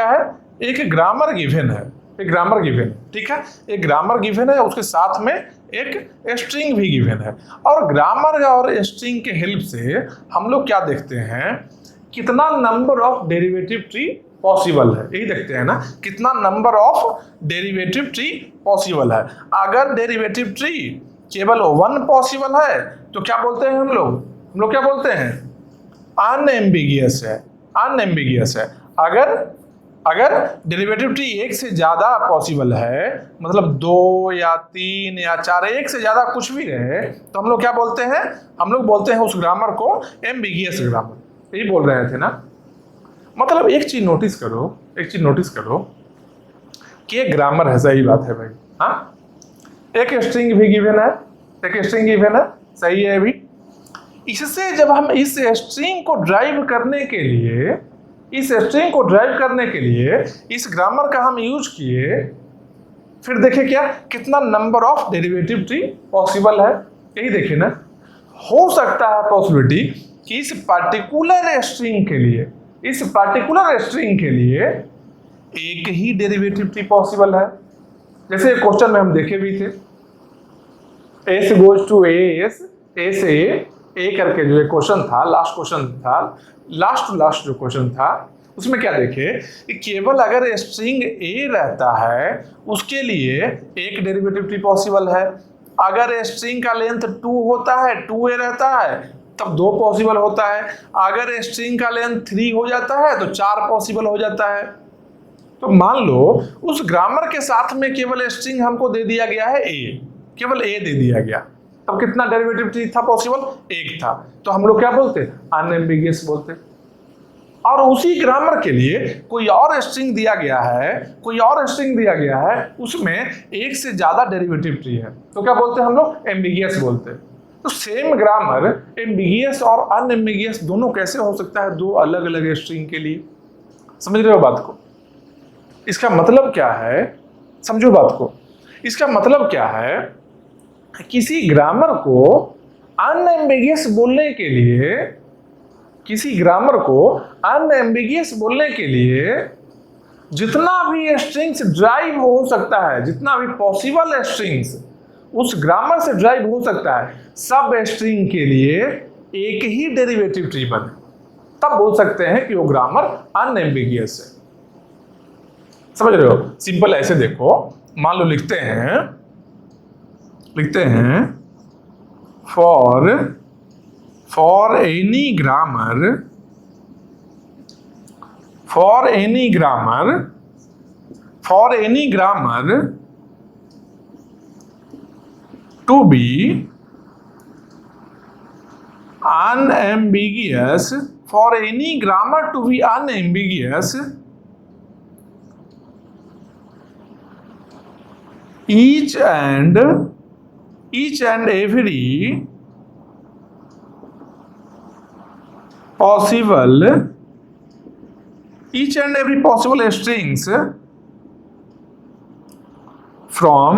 है? एक ग्रामर गिवन है, एक ग्रामर गिवन, ठीक है, एक ग्रामर गिवन है, उसके साथ में एक स्ट्रिंग भी गिवन है। और ग्रामर और स्ट्रिंग के हेल्प से हम लोग क्या देखते हैं? कितना number of derivative tree possible है, यही देखते हैं ना, कितना number of derivative tree possible है। अगर डेरिवेटिव ट्री केवल 1 पॉसिबल है तो क्या बोलते हैं हम लोग क्या बोलते हैं? अनएम्बिगियस है, अनएम्बिगियस है। अगर डेरिवेटिव ट्री एक से ज्यादा पॉसिबल है, मतलब 2 या 3 या 4, एक से ज्यादा कुछ भी रहे, तो हम लोग क्या बोलते हैं? हम लोग बोलते हैं उस ग्रामर को एम्बिगियस ग्रामर। यही बोल रहे थे ना। मतलब एक चीज नोटिस करो कि ग्रामर है, सही बात है भाई। हाँ, एक स्ट्रिंग भी गिवन है, सही है भी। इससे जब हम इस स्ट्रिंग को ड्राइव करने के लिए इस ग्रामर का हम यूज किए, फिर देखे क्या कितना number of derivative tree possible है, यही देखिए ना। हो सकता है पॉसिबिलिटी कि इस पर्टिकुलर स्ट्रिंग के लिए एक ही डेरिवेटिव ट्री पॉसिबल है। जैसे क्वेश्चन में हम देखे भी थे, एस गोज टू एस, ए से ए करके जो एक क्वेश्चन था, लास्ट जो क्वेश्चन था, उसमें क्या देखे कि केवल अगर स्ट्रिंग ए रहता है उसके लिए एक डेरिवेटिव ट्री पॉसिबल है। अगर स्ट्रिंग का लेंथ 2 होता है, 2a रहता है, तब 2 पॉसिबल होता है। अगर स्ट्रिंग का लेंथ 3 हो जाता है तो 4 पॉसिबल हो जाता है। तो मान लो उस ग्रामर के साथ में केवल स्ट्रिंग हमको दे दिया गया है ए, केवल ए दे दिया गया, तब कितना डेरिवेटिव ट्री था पॉसिबल? 1 था। तो हम लोग क्या बोलते? अनएम्बिगियस बोलते। और उसी ग्रामर के लिए कोई और स्ट्रिंग दिया गया है, उसमें एक से ज्यादा डेरिवेटिव ट्री है, तो क्या बोलते हैं हम लोग? एम्बिगियस बोलते। तो सेम ग्रामर एम्बिगियस और अनएम्बिगियस दोनों कैसे हो सकता है? 2 अलग अलग स्ट्रिंग के लिए। समझ रहे हो बात को? इसका मतलब क्या है? समझो बात को। इसका मतलब क्या है? किसी ग्रामर को अनएम्बिगियस बोलने के लिए जितना भी स्ट्रिंग्स ड्राइव हो सकता है, जितना भी पॉसिबल स्ट्रिंग्स उस ग्रामर से ड्राइव हो सकता है, सब स्ट्रिंग के लिए एक ही डेरिवेटिव ट्री बने, तब बोल सकते हैं कि वो ग्रामर अनएम्बिगियस है। समझ रहे हो? सिंपल ऐसे देखो, मान लो लिखते हैं for any grammar to be unambiguous, for any grammar to be unambiguous, each and every possible strings from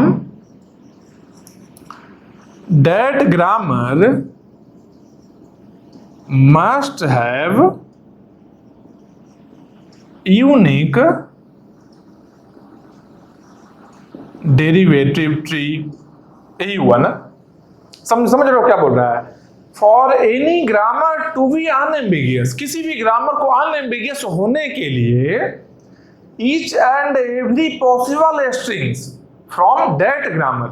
that grammar must have unique derivative tree. यही हुआ ना, समझ रहे हो क्या बोल रहा है? For any grammar to be unambiguous, किसी भी ग्रामर को अनएम्बिगियस होने के लिए each and every possible strings from that grammar,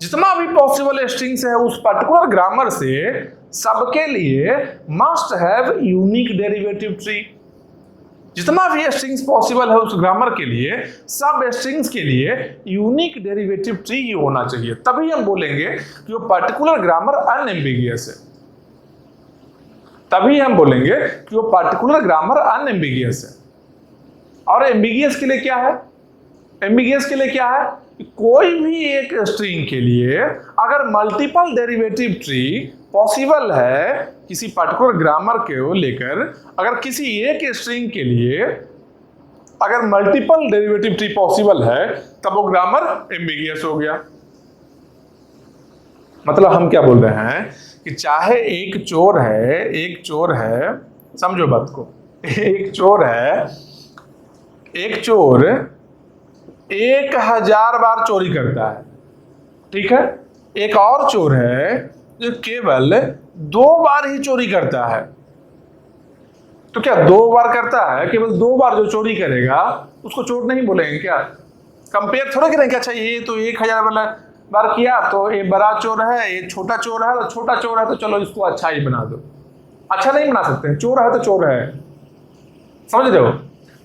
जितना भी पॉसिबल स्ट्रिंग्स है उस पर्टिकुलर ग्रामर से, सबके लिए must have unique derivative tree. जितना भी स्ट्रिंग्स पॉसिबल है उस ग्रामर के लिए, सब स्ट्रिंग्स के लिए यूनिक डेरिवेटिव ट्री ही होना चाहिए, तभी हम बोलेंगे कि वो पर्टिकुलर ग्रामर अनएम्बिगियस है। तभी हम बोलेंगे कि वो पर्टिकुलर ग्रामर अनएम्बिगियस है। और एम्बिगियस के लिए क्या है? एम्बिगियस के लिए क्या है? कोई भी एक स्ट्रिंग के लिए अगर मल्टीपल डेरिवेटिव ट्री पॉसिबल है किसी पर्टिकुलर ग्रामर को लेकर, अगर किसी एक स्ट्रिंग के लिए अगर मल्टीपल डेरिवेटिव ट्री पॉसिबल है, तब वो ग्रामर एम्बिगियस हो गया। मतलब हम क्या बोल रहे हैं कि चाहे एक चोर है, समझो बात को, एक चोर 1000 बार चोरी करता है, ठीक है? एक और चोर है जो केवल 2 बार ही चोरी करता है। तो क्या 2 बार करता है, केवल 2 बार जो चोरी करेगा उसको चोर नहीं बोलेंगे क्या? कंपेयर थोड़ा करेंगे, अच्छा ये तो 1000 वाला बार किया तो ये बड़ा चोर है, ये छोटा चोर है, तो छोटा चोर है तो चलो इसको अच्छा ही बना दो। अच्छा नहीं बना सकते, चोर है तो चोर है, समझ रहे हो?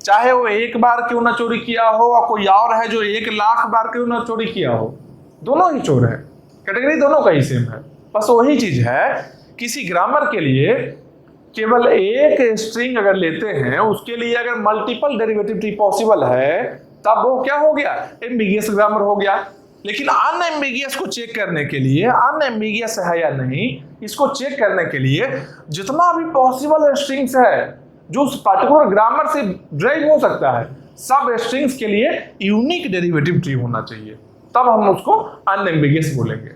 चाहे वो 1 बार क्यों ना चोरी किया हो और कोई और है जो 1 लाख बार क्यों ना चोरी किया हो, दोनों ही चोर है, कैटेगरी दोनों का ही सेम है। बस वही चीज है, किसी ग्रामर के लिए केवल एक स्ट्रिंग अगर लेते हैं, उसके लिए अगर मल्टीपल डेरिवेटिव ट्री पॉसिबल है, तब वो क्या हो गया? एम्बिगियस ग्रामर हो गया। लेकिन अनएम्बिगियस को चेक करने के लिए, अनएम्बिगियस है या नहीं इसको चेक करने के लिए, जितना भी पॉसिबल स्ट्रिंग्स है जो उस पर्टिकुलर ग्रामर से ड्राइव हो सकता है, सब स्ट्रिंग्स के लिए यूनिक डेरिवेटिव ट्री होना चाहिए, तब हम उसको अनएम्बिगियस बोलेंगे।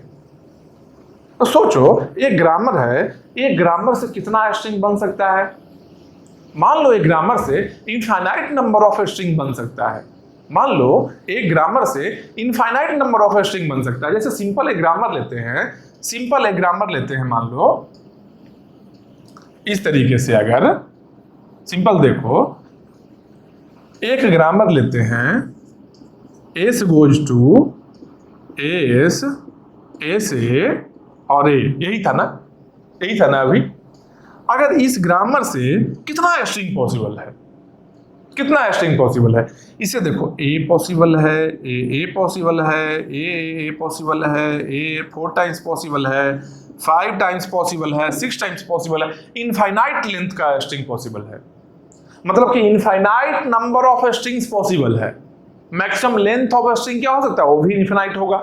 तो सोचो, एक ग्रामर है, एक ग्रामर से कितना स्ट्रिंग बन सकता है? मान लो एक ग्रामर से इनफाइनाइट नंबर ऑफ स्ट्रिंग बन सकता है। मान लो एक ग्रामर से इनफाइनाइट नंबर ऑफ स्ट्रिंग बन सकता है। जैसे सिंपल एक ग्रामर लेते हैं, मान लो इस तरीके से, अगर सिंपल देखो, एक ग्रामर लेते हैं, S goes to S, S A और ए, यही था ना अभी। अगर इस ग्रामर से कितना स्ट्रिंग पॉसिबल है, इसे देखो, ए पॉसिबल है, ए पॉसिबल है, ए पॉसिबल है, ए 4 टाइम्स पॉसिबल है, 5 टाइम्स पॉसिबल है, 6 टाइम्स पॉसिबल है, इनफाइनाइट लेंथ का स्ट्रिंग पॉसिबल है। मतलब कि infinite number of strings possible है। मैक्सिमम लेंथ ऑफ स्ट्रिंग क्या हो सकता है? वो भी इनफाइनाइट होगा।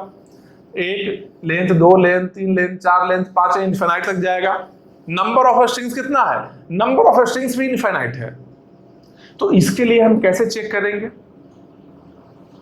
1 length, 2 length, 3 length, 4 length, 5 infinite तक जाएगा। नंबर ऑफ स्ट्रिंग्स कितना है? नंबर ऑफ स्ट्रिंग्स भी इनफाइनाइट है। तो इसके लिए हम कैसे चेक करेंगे?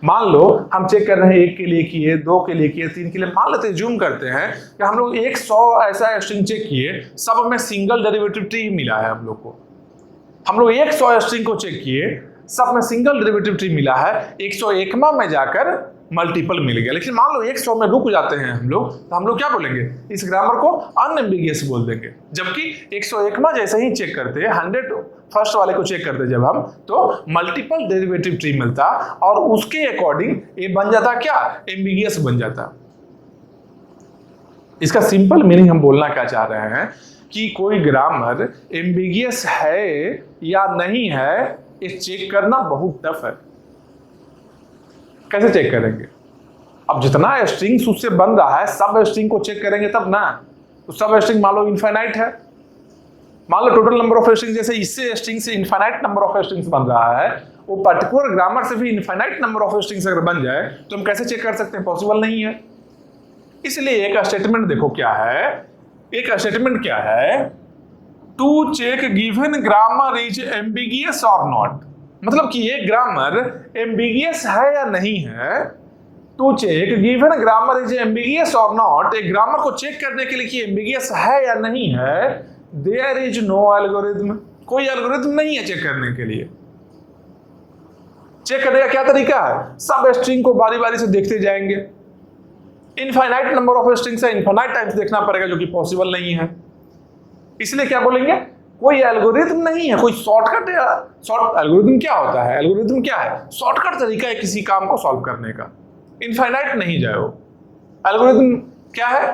मान लो हम चेक कर रहे हैं, 1 के लिए किए, 2 के लिए किए, 3 के लिए, मान लेते हैं, जूम करते हैं कि हम लोग 100 ऐसा स्ट्रिंग चेक किए, सब में सिंगल डेरिवेटिव ट्री मिला है। हम लोग 100 स्ट्रिंग को चेक किए, सब में सिंगल डेरिवेटिव ट्री मिला है, 101वां में जाकर मल्टीपल मिल गया। लेकिन मान लो 100 में रुक जाते हैं हम लोग, तो हम लोग क्या बोलेंगे? इस ग्रामर को अनएम्बिगियस बोल देंगे। जबकि 101वां जैसे ही चेक करते हैं, 100 फर्स्ट वाले को चेक करते जब हम, तो मल्टीपल डेरिवेटिव ट्री मिलता और उसके अकॉर्डिंग ये बन जाता क्या? एम्बिगियस बन जाता। इसका सिंपल मीनिंग हम बोलना क्या चाह रहे हैं कि कोई ग्रामर एम्बिगियस है या नहीं है, ये चेक करना बहुत टफ है। कैसे चेक करेंगे? अब जितना स्ट्रिंग्स उससे बन रहा है सब स्ट्रिंग को चेक करेंगे तब ना। तो सब स्ट्रिंग मान लो इनफाइनाइट है, मान लो टोटल नंबर ऑफ स्ट्रिंग जैसे इससे स्ट्रिंग से इनफाइनाइट नंबर ऑफ स्ट्रिंग्स बन रहा है, वो पर्टिकुलर ग्रामर से भी इनफाइनाइट नंबर ऑफ स्ट्रिंग्स अगर बन जाए तो हम कैसे चेक कर सकते हैं? पॉसिबल नहीं है। इसलिए एक स्टेटमेंट देखो क्या है, एक स्टेटमेंट क्या है, to check given grammar is ambiguous और नॉट, मतलब कि ये ग्रामर एम्बिगियस है या नहीं है। To check given grammar is ambiguous और नॉट, एक ग्रामर को चेक करने के लिए कि एम्बिगियस है या नहीं है, देयर इज नो एल्गोरिथम, कोई एल्गोरिथम नहीं है चेक करने के लिए। चेक करने का क्या तरीका है? सब स्ट्रिंग को बारी बारी से देखते जाएंगे, इनफाइनाइट नंबर ऑफ स्ट्रिंग से इनफाइनाइट टाइम्स देखना पड़ेगा, जो कि पॉसिबल नहीं है। इसलिए क्या बोलेंगे? कोई एल्गोरिथम नहीं है, कोई शॉर्टकट है। शॉर्ट एल्गोरिथम क्या होता है? एल्गोरिथम क्या है? शॉर्टकट तरीका है किसी काम को सॉल्व करने का, इनफाइनाइट नहीं जाए वो। एल्गोरिथम क्या है?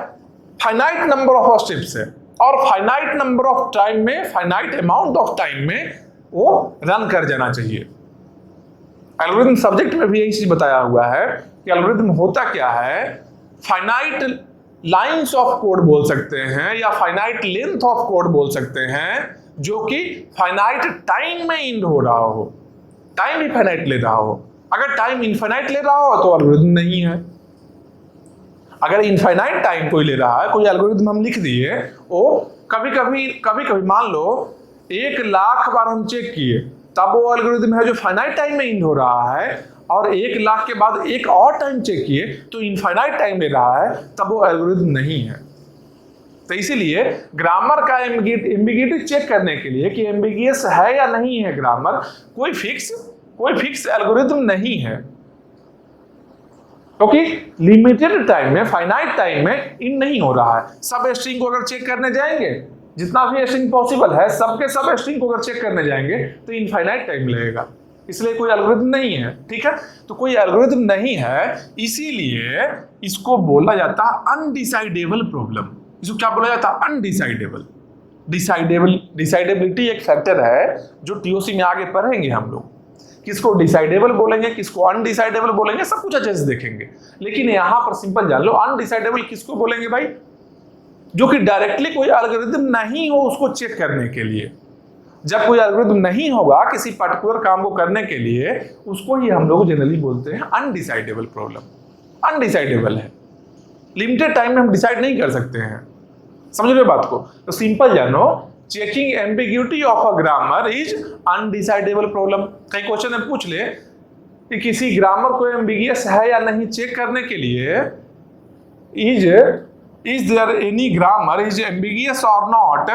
फाइनाइट नंबर ऑफ स्टेप्स है और फाइनाइट नंबर ऑफ टाइम में, फाइनाइट अमाउंट ऑफ टाइम में वो रन कर जाना चाहिए। एल्गोरिथम सब्जेक्ट में भी यही चीज बताया हुआ है कि एल्गोरिथम होता क्या है, फाइनाइट लाइंस ऑफ कोड बोल सकते हैं या फाइनाइट लेंथ ऑफ कोड बोल सकते हैं, जो कि फाइनाइट टाइम में इंड हो रहा हो, टाइम भी फाइनाइट ले रहा हो। अगर टाइम इनफाइनाइट ले रहा हो तो एल्गोरिथम नहीं है। अगर इनफाइनाइट टाइम कोई ले रहा है, कोई एल्गोरिथम हम लिख दिए, वो कभी कभी मान लो 1,00,000 बार हम चेक किए, तब वो एल्गोरिथम है जो फाइनाइट टाइम में इंड हो रहा है, और 1,00,000 के बाद एक और टाइम चेक किए तो इनफाइनाइट टाइम ले रहा है, तब वो एल्गोरिथम नहीं है। तो इसीलिए ग्रामर का एम्बिगिटी चेक करने के लिए कि एम्बिगियस है या नहीं है ग्रामर, कोई फिक्स एल्गोरिथम नहीं है, क्योंकि लिमिटेड टाइम में, फाइनाइट टाइम में इन नहीं हो रहा है। सब स्ट्रिंग को अगर चेक करने जाएंगे, जितना भी स्ट्रिंग पॉसिबल है सबके सब स्ट्रिंग को अगर चेक करने जाएंगे तो इनफाइनाइट टाइम लगेगा। इसलिए कोई एल्गोरिथम नहीं है, ठीक है। तो कोई एल्गोरिथम नहीं है, इसीलिए इसको बोला जाता है अनडिसाइडेबल प्रॉब्लम। इसको क्या बोला जाता है? अनडिसाइडेबल। डिसाइडेबिलिटी एक फैक्टर है जो टीओसी में आगे पढ़ेंगे हम लोग, किसको डिसाइडेबल बोलेंगे, किसको अनडिसाइडेबल बोलेंगे, सब कुछ अच्छे से देखेंगे। लेकिन यहां पर सिंपल जान लो, अनडिसाइडेबल किसको बोलेंगे भाई? जो कि डायरेक्टली कोई एल्गोरिथम नहीं हो उसको चेक करने के लिए। जब कोई एल्गोरिथम नहीं होगा किसी पर्टिकुलर काम को करने के लिए, उसको ही हम लोग जनरली बोलते हैं अनडिसाइडेबल प्रॉब्लम। अनडिसाइडेबल है, लिमिटेड टाइम में हम डिसाइड नहीं कर सकते हैं। समझ रहे बात को? तो सिंपल जानो, checking ambiguity of a grammar is undecidable problem. कई क्वेश्चन में पूछ ले कि किसी ग्रामर को एम्बिगियस है या नहीं चेक करने के लिए, is there any grammar is ambiguous और not,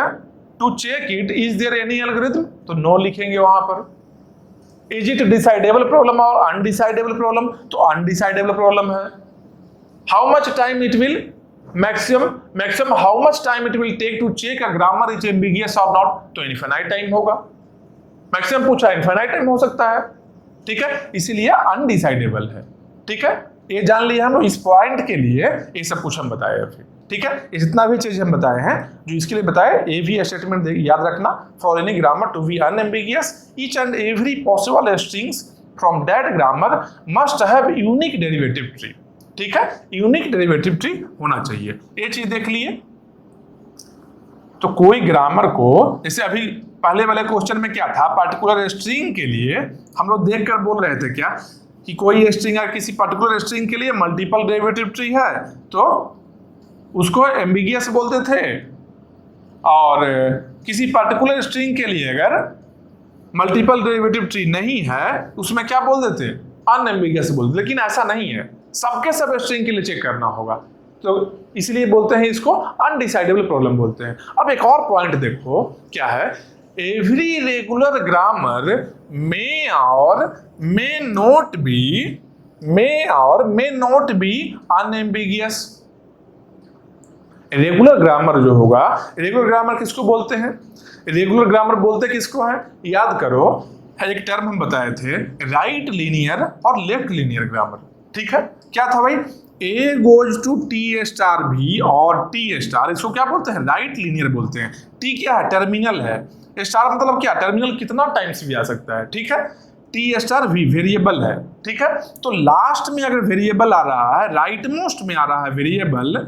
to check it is there any algorithm, तो नो लिखेंगे वहां पर। इज इट डिसाइडेबल प्रॉब्लम और अनडिसाइडेबल प्रॉब्लम, तो अनडिसाइडेबल प्रॉब्लम है। How much time it will, maximum how much time it will take to check a grammar is ambiguous और not, तो infinite time होगा। मैक्सिमम पूछा, इनफाइनाइट टाइम हो सकता है, ठीक है। इसीलिए अनडिसाइडेबल है, ठीक है। ये जान लिया हम, इस पॉइंट के लिए ये सब कुछ हम बताए फिर, ठीक है। ये जितना भी चीज हम बताए हैं जो इसके लिए बताए, ए भी स्टेटमेंट याद रखना, for any grammar to be unambiguous each and every possible strings from that grammar must have unique derivative tree, ठीक है। यूनिक डेरिवेटिव ट्री होना चाहिए, ये चीज देख लिए। तो कोई ग्रामर को, जैसे अभी पहले वाले क्वेश्चन में क्या था, पर्टिकुलर स्ट्रिंग के लिए हम लोग देखकर बोल रहे थे क्या कि कोई स्ट्रिंग है, किसी पर्टिकुलर स्ट्रिंग के लिए मल्टीपल डेरिवेटिव ट्री है तो उसको एम्बिगियस बोलते थे, और किसी पर्टिकुलर स्ट्रिंग के लिए अगर मल्टीपल डेरिवेटिव ट्री नहीं है उसमें क्या बोल देते? अनएम्बिगियस बोलते। लेकिन ऐसा नहीं है, सबके सब स्ट्रिंग के लिए चेक करना होगा, तो इसलिए बोलते हैं इसको अनडिसाइडेबल प्रॉब्लम बोलते हैं। अब एक और पॉइंट देखो क्या है, every regular grammar may or may not be unambiguous. Regular grammar जो होगा, रेगुलर ग्रामर किसको बोलते हैं? रेगुलर ग्रामर बोलते किसको है? याद करो, एक टर्म हम बताए थे, राइट लीनियर और लेफ्ट लीनियर ग्रामर, ठीक है। क्या था भाई? A goes to T star B और टी स्टार, इसको क्या बोलते हैं? राइट लीनियर बोलते हैं। टी क्या है? टर्मिनल है। स्टार मतलब क्या? टर्मिनल कितना टाइम्स भी आ सकता है, ठीक है। टी स्टार वी वेरिएबल है, ठीक है। तो लास्ट में अगर वेरिएबल आ रहा है, राइट मोस्ट में आ रहा है वेरिएबल,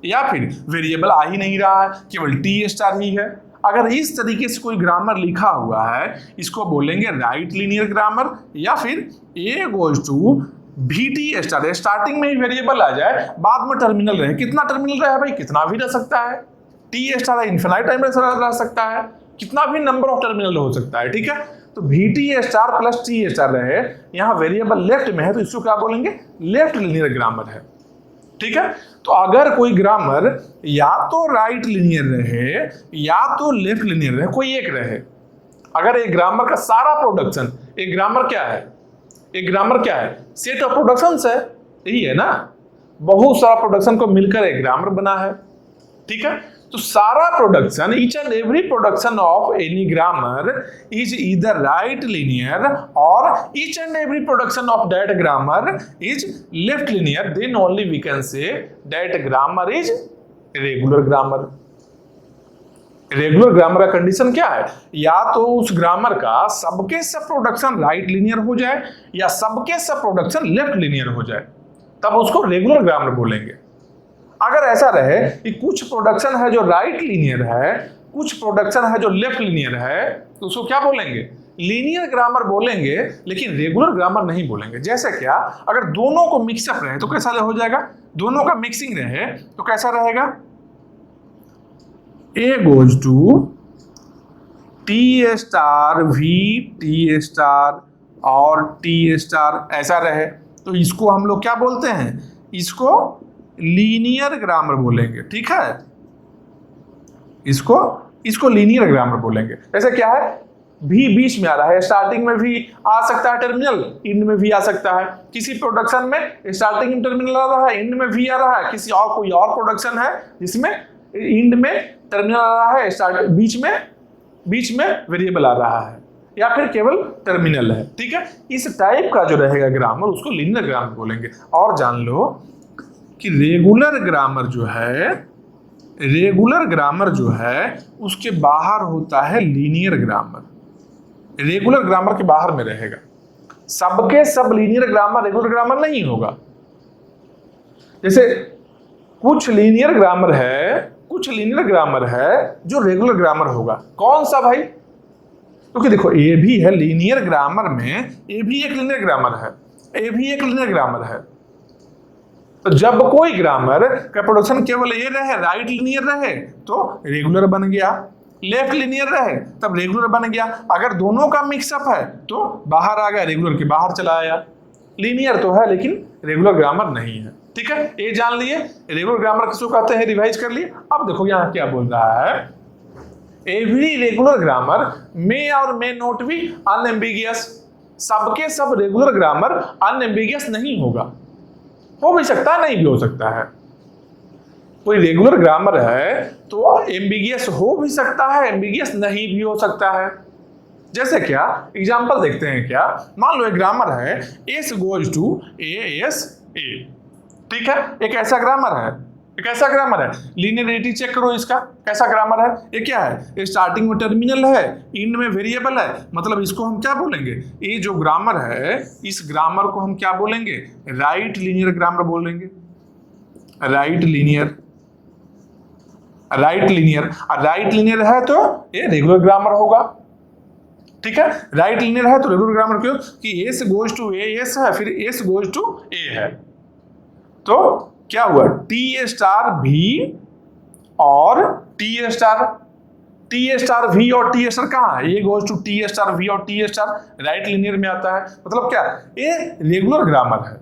या फिर वेरिएबल आ ही नहीं रहा है, केवल टी स्टार ही है, अगर इस तरीके से कोई ग्रामर लिखा हुआ है, इसको बोलेंगे राइट लीनियर ग्रामर। या फिर ए गोज टू भी टी स्टार, स्टार्टिंग में ही वेरिएबल आ जाए, बाद में टर्मिनल रहे। कितना टर्मिनल रहे भाई? कितना भी रह सकता है। टी स्टार इन्फिनाइट टाइम रह सकता है, कितना भी नंबर ऑफ टर्मिनल हो सकता है, ठीक है। तो भी T star plus T star रहे, यहाँ वेरिएबल लेफ्ट में है तो इसको क्या बोलेंगे? लेफ्ट लीनियर ग्रामर है, ठीक है। तो अगर कोई ग्रामर या तो राइट लीनियर रहे या तो लेफ्ट लीनियर रहे, कोई एक रहे, अगर एक ग्रामर का सारा प्रोडक्शन, एक ग्रामर क्या है? एक ग्रामर क्या है? सेट ऑफ प्रोडक्शंस है, यही है ना, बहुत सारा प्रोडक्शन को मिलकर एक ग्रामर बना है, ठीक है। तो सारा production, each and every production of any grammar is either right linear or each and every production of that grammar is left linear, then only we can say that grammar is regular grammar. Regular grammar का condition क्या है? या तो उस grammar का सबके सब production right linear हो जाए या सबके सब प्रोडक्शन लेफ्ट लीनियर हो जाए, तब उसको रेगुलर ग्रामर बोलेंगे। अगर ऐसा रहे कि कुछ प्रोडक्शन है जो राइट लीनियर है, कुछ प्रोडक्शन है जो लेफ्ट लीनियर है, तो उसको क्या बोलेंगे? लीनियर ग्रामर बोलेंगे, लेकिन रेगुलर ग्रामर नहीं बोलेंगे। जैसे क्या? अगर दोनों को मिक्सअप रहे तो कैसा हो जाएगा? दोनों का मिक्सिंग रहे तो कैसा रहेगा? A goes to T star V T star और टी स्टार, ऐसा रहे तो इसको हम लोग क्या बोलते हैं? इसको लीनियर ग्रामर बोलेंगे, ठीक है। इसको लीनियर ग्रामर बोलेंगे। ऐसे क्या है? भी बीच में आ रहा है, स्टार्टिंग में भी आ सकता है टर्मिनल, एंड में भी आ सकता है। किसी प्रोडक्शन में स्टार्टिंग में टर्मिनल आ रहा है, एंड में भी आ रहा है। किसी और कोई और प्रोडक्शन है जिसमें एंड में टर्मिनल आ रहा है, स्टार्ट बीच में वेरिएबल आ रहा है, या फिर केवल टर्मिनल है, ठीक है। इस टाइप का जो रहेगा ग्रामर उसको लीनियर ग्रामर बोलेंगे। और जान लो कि रेगुलर ग्रामर जो है उसके बाहर होता है लीनियर ग्रामर। रेगुलर ग्रामर के बाहर में रहेगा, सबके सब लीनियर ग्रामर रेगुलर ग्रामर नहीं होगा। जैसे कुछ लीनियर ग्रामर है जो रेगुलर ग्रामर होगा। कौन सा भाई? क्योंकि देखो ए भी है लीनियर ग्रामर में, ए भी एक लीनियर ग्रामर है। तो जब कोई ग्रामर का प्रोडक्शन केवल ए रहे, राइट लीनियर रहे तो रेगुलर बन गया, लेफ्ट लीनियर रहे तब रेगुलर बन गया। अगर दोनों का मिक्सअप है तो बाहर आ गया, रेगुलर के बाहर चला आया। लीनियर तो है लेकिन रेगुलर ग्रामर नहीं है, ठीक है। ये जान लिए रेगुलर ग्रामर किसको कहते हैं, रिवाइज कर लिए। अब देखो यहाँ क्या बोल रहा है, every regular grammar may or may not be unambiguous. सबके सब रेगुलर ग्रामर अनएम्बिगियस नहीं होगा, हो भी सकता है, नहीं भी हो सकता है। कोई रेगुलर ग्रामर है तो एम्बिगियस हो भी सकता है, एम्बिगियस नहीं भी हो सकता है। जैसे क्या एग्जांपल देखते हैं क्या? मान लो एक ग्रामर है S goes to A S A, ठीक है। एक ऐसा ग्रामर है, लीनियरिटी चेक करो इसका, कैसा ग्रामर है? ये क्या है? स्टार्टिंग में टर्मिनल है, एंड में वेरिएबल है, मतलब इसको हम क्या बोलेंगे? ये जो ग्रामर है इस ग्रामर को हम क्या बोलेंगे? राइट लीनियर ग्रामर बोलेंगे। राइट लीनियर है तो ये रेगुलर ग्रामर होगा, ठीक है। राइट लीनियर है तो रेगुलर ग्रामर क्यों? कि S goes to A S है, फिर एस गोज टू ए है, तो क्या हुआ? टी स्टार भी और टी स्टार वी और टी स्टार कहाँ है? ये goes to T star V और टी स्टार राइट लीनियर में आता है। मतलब क्या? ये रेगुलर ग्रामर है।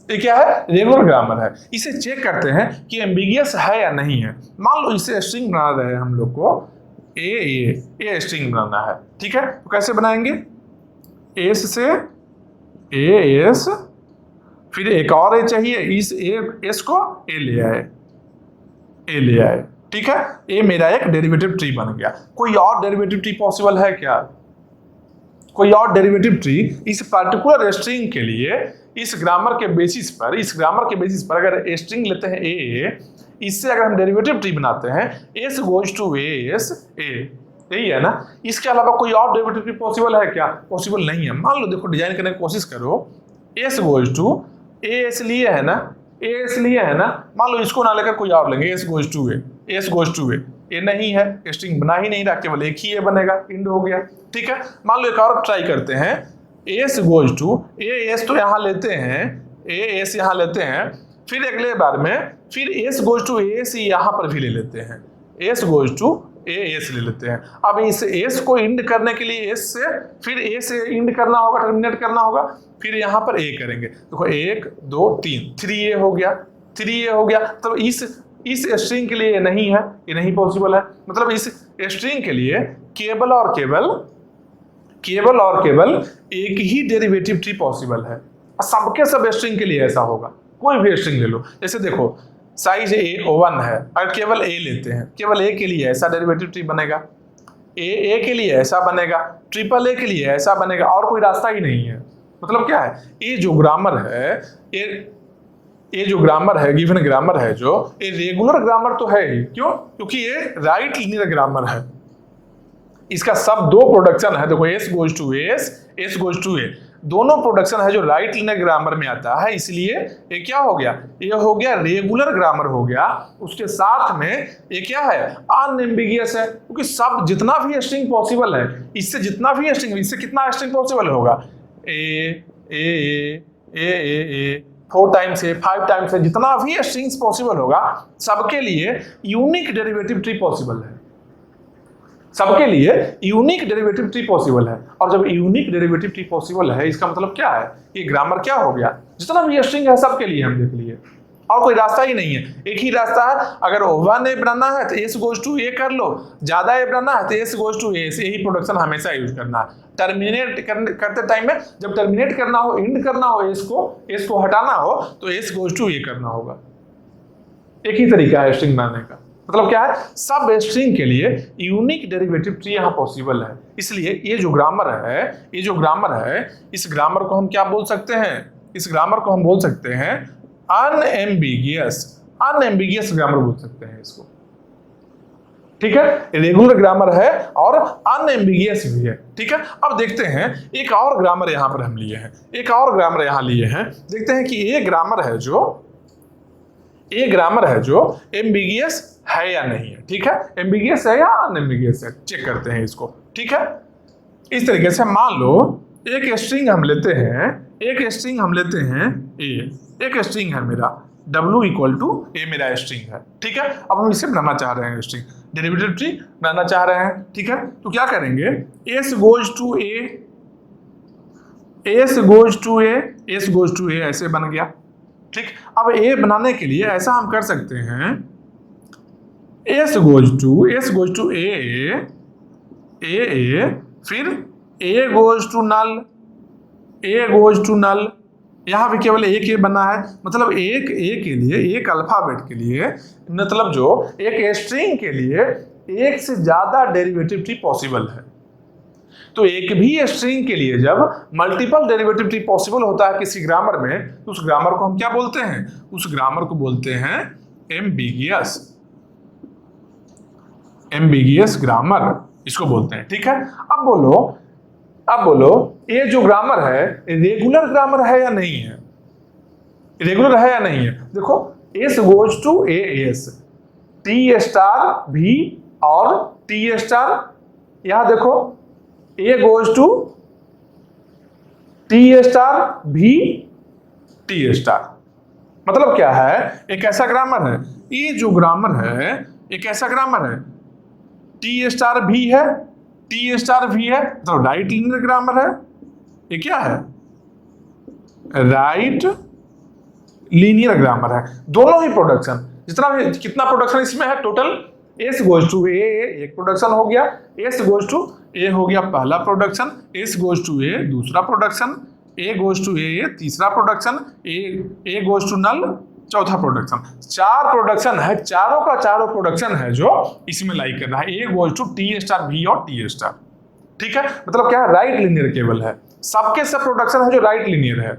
ये क्या है? रेगुलर ग्रामर है। इसे चेक करते हैं कि एम्बिगियस है या नहीं है। मान लो इसे स्ट्रिंग बना रहे हैं हम लोग को, ए स्ट्रिंग बनाना है, ठीक है। तो कैसे बनाएंगे? एस से ए एस, फिर एक और ए चाहिए, इस एस को ए ले आए, ठीक है। ए मेरा एक डेरिवेटिव ट्री बन गया। कोई और डेरिवेटिव ट्री पॉसिबल है क्या? कोई और डेरिवेटिव ट्री इस पर्टिकुलर स्ट्रिंग के लिए इस ग्रामर के बेसिस पर अगर स्ट्रिंग लेते हैं ए, इससे अगर हम डेरिवेटिव ट्री बनाते हैं S goes to A S A, यही है ना। इसके अलावा कोई और डेरिवेटिव ट्री पॉसिबल है क्या? पॉसिबल नहीं है। मान लो देखो डिजाइन करने की कोशिश करो, S goes to A, S लिए है ना, ए एस लिए है ना, मान लो इसको ना लेकर कोई और लेंगे, S goes to A, S goes to A, ये नहीं है, स्ट्रिंग बना ही नहीं रहा, केवल एक ही ए बनेगा, इंड हो गया। ठीक है, मान लो एक और ट्राई करते हैं, S goes to A, S तो यहाँ लेते हैं, ए एस यहाँ लेते हैं, फिर अगले बार में फिर एस गोज टू एस यहाँ पर भी ले लेते हैं, S goes to A S ले लेते हैं। अब इस एस को इंड करने के लिए एस से फिर ए से इंड करना होगा, टर्मिनेट करना होगा, फिर यहाँ पर ए करेंगे। देखो 1 2 3, 3a हो गया, 3a हो गया। तो इस स्ट्रिंग के लिए ये नहीं है, ये नहीं पॉसिबल है। मतलब इस स्ट्रिंग के लिए केवल और केवल एक ही डेरिवेटिव ट्री पॉसिबल है। सबके सब स्ट्रिंग के लिए ऐसा होगा। कोई भी स्ट्रिंग ले लो, जैसे देखो साइज ए 1 है, अगर केवल ए लेते हैं, केवल ए के लिए ऐसा डेरिवेटिव ट्री बनेगा, ए के लिए ऐसा बनेगा, ट्रिपल ए के लिए ऐसा बनेगा, और कोई रास्ता ही नहीं है। मतलब क्या है, ये जो ग्रामर है, ये जो ग्रामर है, गिवन ग्रामर है जो, ये रेगुलर ग्रामर तो है ही। क्यों? क्योंकि ये राइट लीनियर ग्रामर है। इसका सब दो प्रोडक्शन है, देखो S goes to S, S goes to A, दोनों प्रोडक्शन है जो राइट लीनियर ग्रामर में आता है। इसलिए ये क्या हो गया, ये हो गया रेगुलर ग्रामर हो गया। उसके साथ में ये क्या है, अनएम्बिगियस है, क्योंकि सब जितना भी स्ट्रिंग पॉसिबल है, इससे जितना भी स्ट्रिंग, इससे कितना स्ट्रिंग पॉसिबल होगा, ए ए ए ए ए ए 4 टाइम्स है, 5 टाइम्स है, जितना भी स्ट्रिंग्स पॉसिबल होगा, सबके लिए यूनिक डेरिवेटिव ट्री पॉसिबल है। सबके लिए यूनिक डेरिवेटिव ट्री पॉसिबल है। और जब यूनिक डेरिवेटिव ट्री पॉसिबल है, इसका मतलब क्या है, ये ग्रामर क्या हो गया, जितना भी स्ट्रिंग है सबके लिए हम देख लिए, और कोई रास्ता ही नहीं है। एक ही रास्ता है, अगर 1 ए बनाना है तो एस गोज टू ए कर लो, ज्यादा ए बनाना है तो एस गोज टू ए, यही प्रोडक्शन हमेशा यूज करना है। टर्मिनेट करते टाइम में, जब टर्मिनेट करना हो, इंड करना हो, एस को हटाना हो, तो एस गोज टू ए करना होगा। एक ही तरीका है स्ट्रिंग बनाने का। मतलब क्या है, सब स्ट्रिंग के लिए यूनिक डेरिवेटिव ट्री यहाँ पॉसिबल है। इसलिए ये जो ग्रामर है, इस ग्रामर को हम क्या बोल सकते हैं, इस ग्रामर को हम बोल सकते हैं अनएम्बिगियस ग्रामर बोल सकते हैं इसको। ठीक है, रेगुलर ग्रामर है और अनएम्बिगियस भी है। ठीक है, अब देखते हैं एक और ग्रामर यहाँ पर हम लिए हैं, एक और ग्रामर यहाँ लिए हैं। देखते हैं कि ये ग्रामर है जो एम्बिगियस है या नहीं है। ठीक है, एम्बिगियस है या अनएम्बिगियस है, चेक करते हैं इसको। ठीक है, इस तरीके से मान लो एक स्ट्रिंग हम लेते हैं ए, एक स्ट्रिंग है मेरा W इक्वल टू ए, मेरा स्ट्रिंग है। ठीक है, अब हम इसे बनाना चाह रहे हैं, स्ट्रिंग डेरिवेटिव ट्री बनाना चाह रहे हैं। ठीक है, तो क्या करेंगे, एस गोज टू ए ऐसे बन गया। ठीक, अब ए बनाने के लिए ऐसा हम कर सकते हैं, एस गोज टू ए, फिर ए गोज टू नल, यहाँ भी केवल एक ए बना है। मतलब एक ए के लिए, एक अल्फाबेट के लिए, मतलब जो एक स्ट्रिंग के लिए एक से ज्यादा डेरिवेटिव ट्री पॉसिबल है। तो एक भी स्ट्रिंग के लिए जब मल्टीपल डेरिवेटिव ट्री पॉसिबल होता है किसी ग्रामर में, तो उस ग्रामर को हम क्या बोलते हैं, उस ग्रामर को बोलते हैं एम्बिगियस ग्रामर, इसको बोलते हैं। ठीक है, अब बोलो ये जो ग्रामर है रेगुलर ग्रामर है या नहीं है, रेगुलर है या नहीं है। देखो S goes to A S, T star B और टी स्टार, यहां देखो A goes to T star B T star. मतलब क्या है, एक ऐसा ग्रामर है, ये जो ग्रामर है एक ऐसा ग्रामर है, टी स्टार भी है, टी स्टार भी है, तो राइट लीनियर ग्रामर है। ये क्या है, राइट लीनियर ग्रामर है। दोनों ही प्रोडक्शन, जितना भी कितना प्रोडक्शन इसमें है टोटल, एस गोज टू ए एक प्रोडक्शन हो गया, एस गोज टू ए हो गया पहला production, S goes to A दूसरा production, A goes to A तीसरा production, A goes to null चौथा प्रोडक्शन। 4 प्रोडक्शन है, चारों का चारों प्रोडक्शन है जो इसमें लाई कर रहा है, A goes to T star B और टी स्टार। ठीक है, मतलब क्या है, राइट लीनियर केवल है, सबके सब प्रोडक्शन है जो राइट लीनियर है।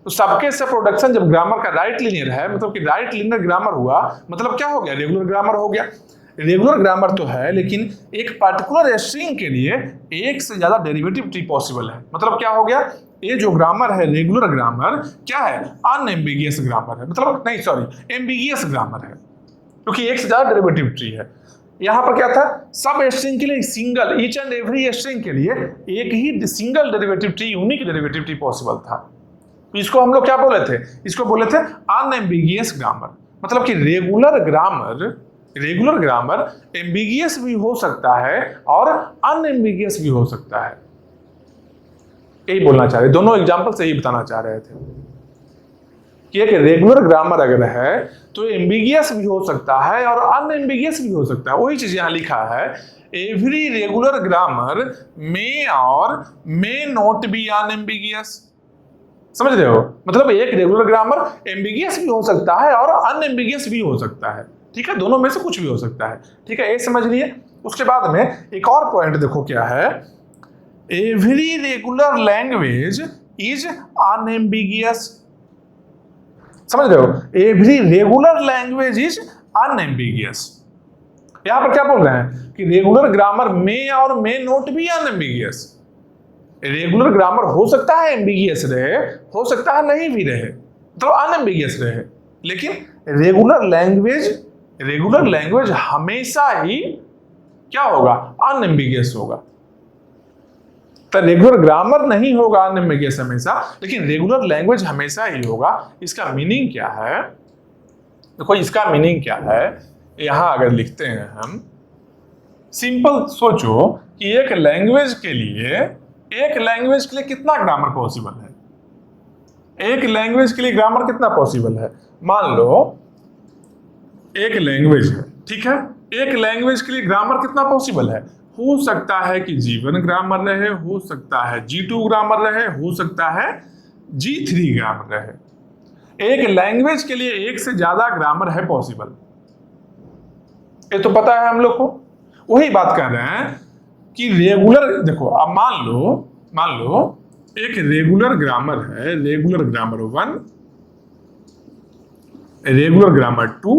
तो सबके सब प्रोडक्शन जब ग्रामर का राइट लीनियर है, मतलब कि राइट लीनियर ग्रामर हुआ, मतलब क्या हो गया, रेगुलर ग्रामर हो गया। रेगुलर ग्रामर तो है, लेकिन एक पर्टिकुलर स्ट्रिंग के लिए एक से ज्यादा डेरिवेटिव ट्री पॉसिबल है। मतलब क्या हो गया, ये जो ग्रामर है रेगुलर ग्रामर क्या है, अनएम्बिगियस ग्रामर है, मतलब नहीं सॉरी एम्बिगियस ग्रामर है, क्योंकि एक से ज्यादा डेरिवेटिव ट्री है। यहां पर क्या था, सब स्ट्रिंग के लिए single, each and every string के लिए एक ही single derivative tree, unique derivative tree possible था। तो इसको हम लोग क्या बोले थे, इसको बोले थे अनएम्बिगियस ग्रामर। मतलब कि रेगुलर ग्रामर एम्बिगियस भी हो सकता है और अनएम्बिगियस भी हो सकता है, यही बोलना चाह रहे, दोनों एग्जाम्पल से ही बताना चाह रहे थे कि एक रेगुलर ग्रामर अगर है तो एम्बिगियस भी हो सकता है और अनएम्बिगियस भी हो सकता है। वही चीज यहां लिखा है, every regular grammar may or may not be unambiguous. समझ रहे हो, मतलब एक रेगुलर ग्रामर एम्बिगियस भी हो सकता है और अनएम्बिगियस भी हो सकता है, ठीक है, दोनों में से कुछ भी हो सकता है, ठीक है, ये समझ लिए। उसके बाद में एक और पॉइंट देखो क्या है, every regular language is unambiguous. समझ रहे हो, every regular language is unambiguous. यहां पर क्या बोल रहे हैं कि रेगुलर ग्रामर में और मे नोट भी अनएम्बिगियस। रेगुलर ग्रामर हो सकता है एम्बिगियस रहे, हो सकता है नहीं भी रहे, तो अनएम्बिगियस रहे, लेकिन रेगुलर लैंग्वेज हमेशा ही क्या होगा, अनएम्बिगियस होगा। तो रेगुलर ग्रामर नहीं होगा अनएम्बिगियस हमेशा, लेकिन रेगुलर लैंग्वेज हमेशा ही होगा। इसका मीनिंग क्या है, देखो इसका मीनिंग क्या है, यहां अगर लिखते हैं हम, सिंपल सोचो कि एक लैंग्वेज के लिए कितना ग्रामर पॉसिबल है, एक लैंग्वेज के लिए ग्रामर कितना पॉसिबल है। मान लो एक लैंग्वेज है, ठीक है, एक लैंग्वेज के लिए ग्रामर कितना पॉसिबल है, हो सकता है कि G1 ग्रामर रहे, हो सकता है G2 ग्रामर रहे, हो सकता है G3 ग्रामर रहे। एक लैंग्वेज के लिए एक से ज्यादा ग्रामर है पॉसिबल, ये तो पता है हम लोग को। वही बात कर रहे हैं कि रेगुलर, देखो अब मान लो एक रेगुलर ग्रामर है, regular grammar 1, regular grammar 2,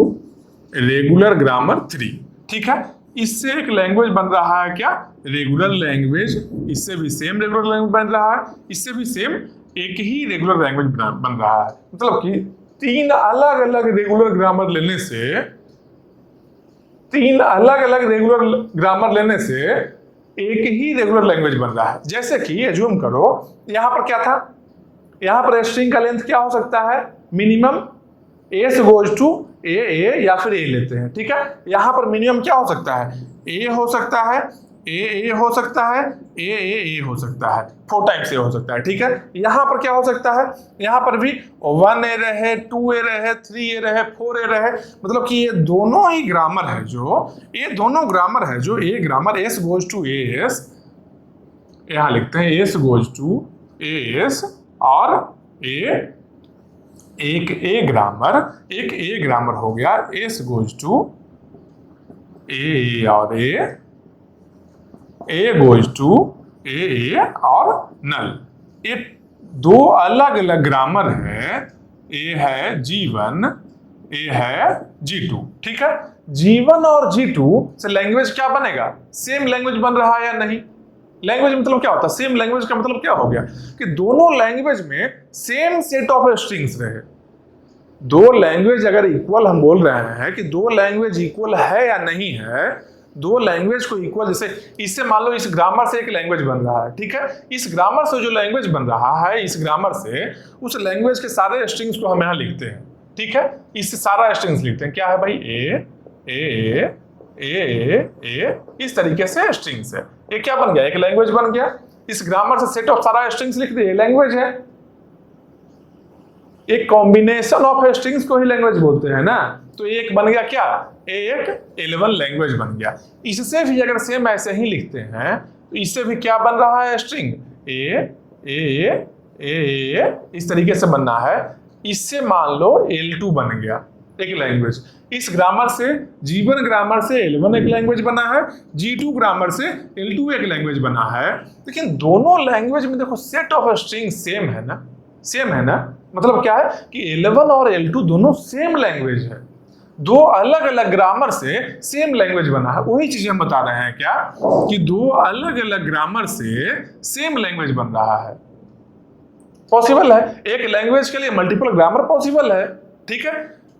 regular grammar 3, ठीक है, इससे एक लैंग्वेज बन रहा है क्या, रेगुलर लैंग्वेज, इससे भी सेम रेगुलर लैंग्वेज बन रहा है, इससे भी सेम एक ही रेगुलर लैंग्वेज बन रहा है। मतलब कि तीन अलग अलग रेगुलर ग्रामर लेने से एक ही रेगुलर लैंग्वेज बन रहा है। जैसे कि एज्यूम करो यहां पर क्या था, यहां पर स्ट्रिंग का लेंथ क्या हो सकता है, मिनिमम एस गोज टू ए या फिर ए लेते हैं, ठीक है, यहां पर मिनिमम क्या हो सकता है, ए हो सकता है, ए हो सकता है, ए हो सकता है, 4 टाइम्स ए हो सकता है, ठीक है। यहां पर क्या हो सकता है, यहां पर भी 1 ए रहे, 2 ए रहे, 3 ए रहे, 4 ए रहे। मतलब कि ये दोनों ही ग्रामर है जो a grammar S goes to S, यहां लिखते हैं एस गोज टू एस, और एक ए ग्रामर हो गया एस गोज टू ए और ए गोज टू ए और नल। ये दो अलग अलग ग्रामर है, ए है G1, ए है G2, ठीक है। G1 और G2 से लैंग्वेज क्या बनेगा, सेम लैंग्वेज बन रहा है या नहीं। लैंग्वेज मतलब क्या होता है, सेम लैंग्वेज का मतलब क्या हो गया कि दोनों लैंग्वेज में सेम सेट ऑफ स्ट्रिंग्स रहे। दो लैंग्वेज अगर इक्वल, हम बोल रहे हैं कि दो लैंग्वेज इक्वल है या नहीं है, दो लैंग्वेज को इक्वल, जैसे इससे मान लो इस ग्रामर से एक लैंग्वेज बन रहा है, ठीक है, इस ग्रामर से जो लैंग्वेज बन रहा है, इस ग्रामर से उस लैंग्वेज के सारे स्ट्रिंग्स को हम यहाँ लिखते हैं, ठीक है, इससे सारा स्ट्रिंग्स लिखते हैं, क्या है भाई, ए, इस तरीके से स्ट्रिंग्स है। ये क्या बन गया, एक लैंग्वेज बन गया। इस ग्रामर से सेट ऑफ सारा स्ट्रिंग्स लिख दिए, लैंग्वेज है। एक कॉम्बिनेशन ऑफ स्ट्रिंग्स को ही लैंग्वेज बोलते हैं ना, तो एक बन गया क्या, एक 11 लैंग्वेज बन गया। इससे भी अगर सेम ऐसे ही लिखते हैं तो इससे भी क्या बन रहा है, स्ट्रिंग ए, इस तरीके से बनना है। इससे मान लो L2 बन गया एक लैंग्वेज। इस ग्रामर से G1 ग्रामर से L1 एक लैंग्वेज बना है, G2 ग्रामर से L2 एक लैंग्वेज बना है। लेकिन दोनों लैंग्वेज में देखो सेट ऑफ स्ट्रिंग सेम है ना, मतलब क्या है कि L1 और L2 दोनों सेम लैंग्वेज है। दो अलग अलग ग्रामर से सेम लैंग्वेज बना है। वही चीजें हम बता रहे हैं क्या, कि दो अलग अलग ग्रामर से सेम लैंग्वेज बन रहा है। पॉसिबल है, एक लैंग्वेज के लिए मल्टीपल ग्रामर पॉसिबल है, ठीक है।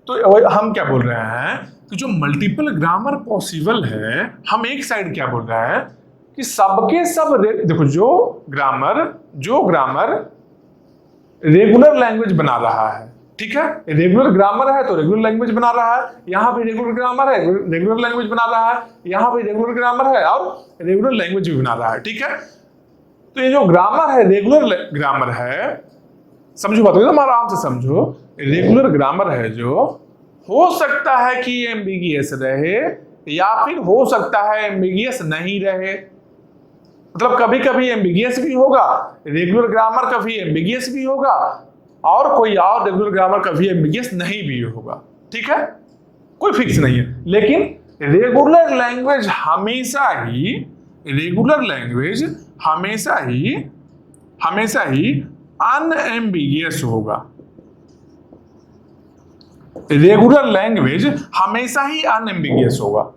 तो हम क्या बोल रहे हैं कि जो मल्टीपल ग्रामर पॉसिबल है, हम एक साइड क्या बोल रहे हैं कि सबके सब देखो, जो ग्रामर रेगुलर लैंग्वेज बना रहा है, ठीक है। रेगुलर ग्रामर है तो रेगुलर लैंग्वेज बना रहा है, यहां भी रेगुलर ग्रामर है, रेगुलर लैंग्वेज बना रहा है, यहां भी रेगुलर ग्रामर है और रेगुलर लैंग्वेज भी बना रहा है, ठीक है। तो ये जो ग्रामर है, रेगुलर ग्रामर है, समझो बात, एकदम आराम से समझो। रेगुलर ग्रामर है जो हो सकता है कि एम्बिगियस रहे या फिर हो सकता है एम्बिगियस नहीं रहे। मतलब कभी कभी एम्बिगियस भी होगा, रेगुलर ग्रामर कभी एम्बिगियस भी होगा, और कोई और रेगुलर ग्रामर कभी एम्बिगियस नहीं भी होगा, ठीक है। कोई फिक्स नहीं है। लेकिन रेगुलर लैंग्वेज हमेशा ही अनएम्बिगियस होगा। रेगुलर लैंग्वेज हमेशा ही अनएम्बिगियस होगा।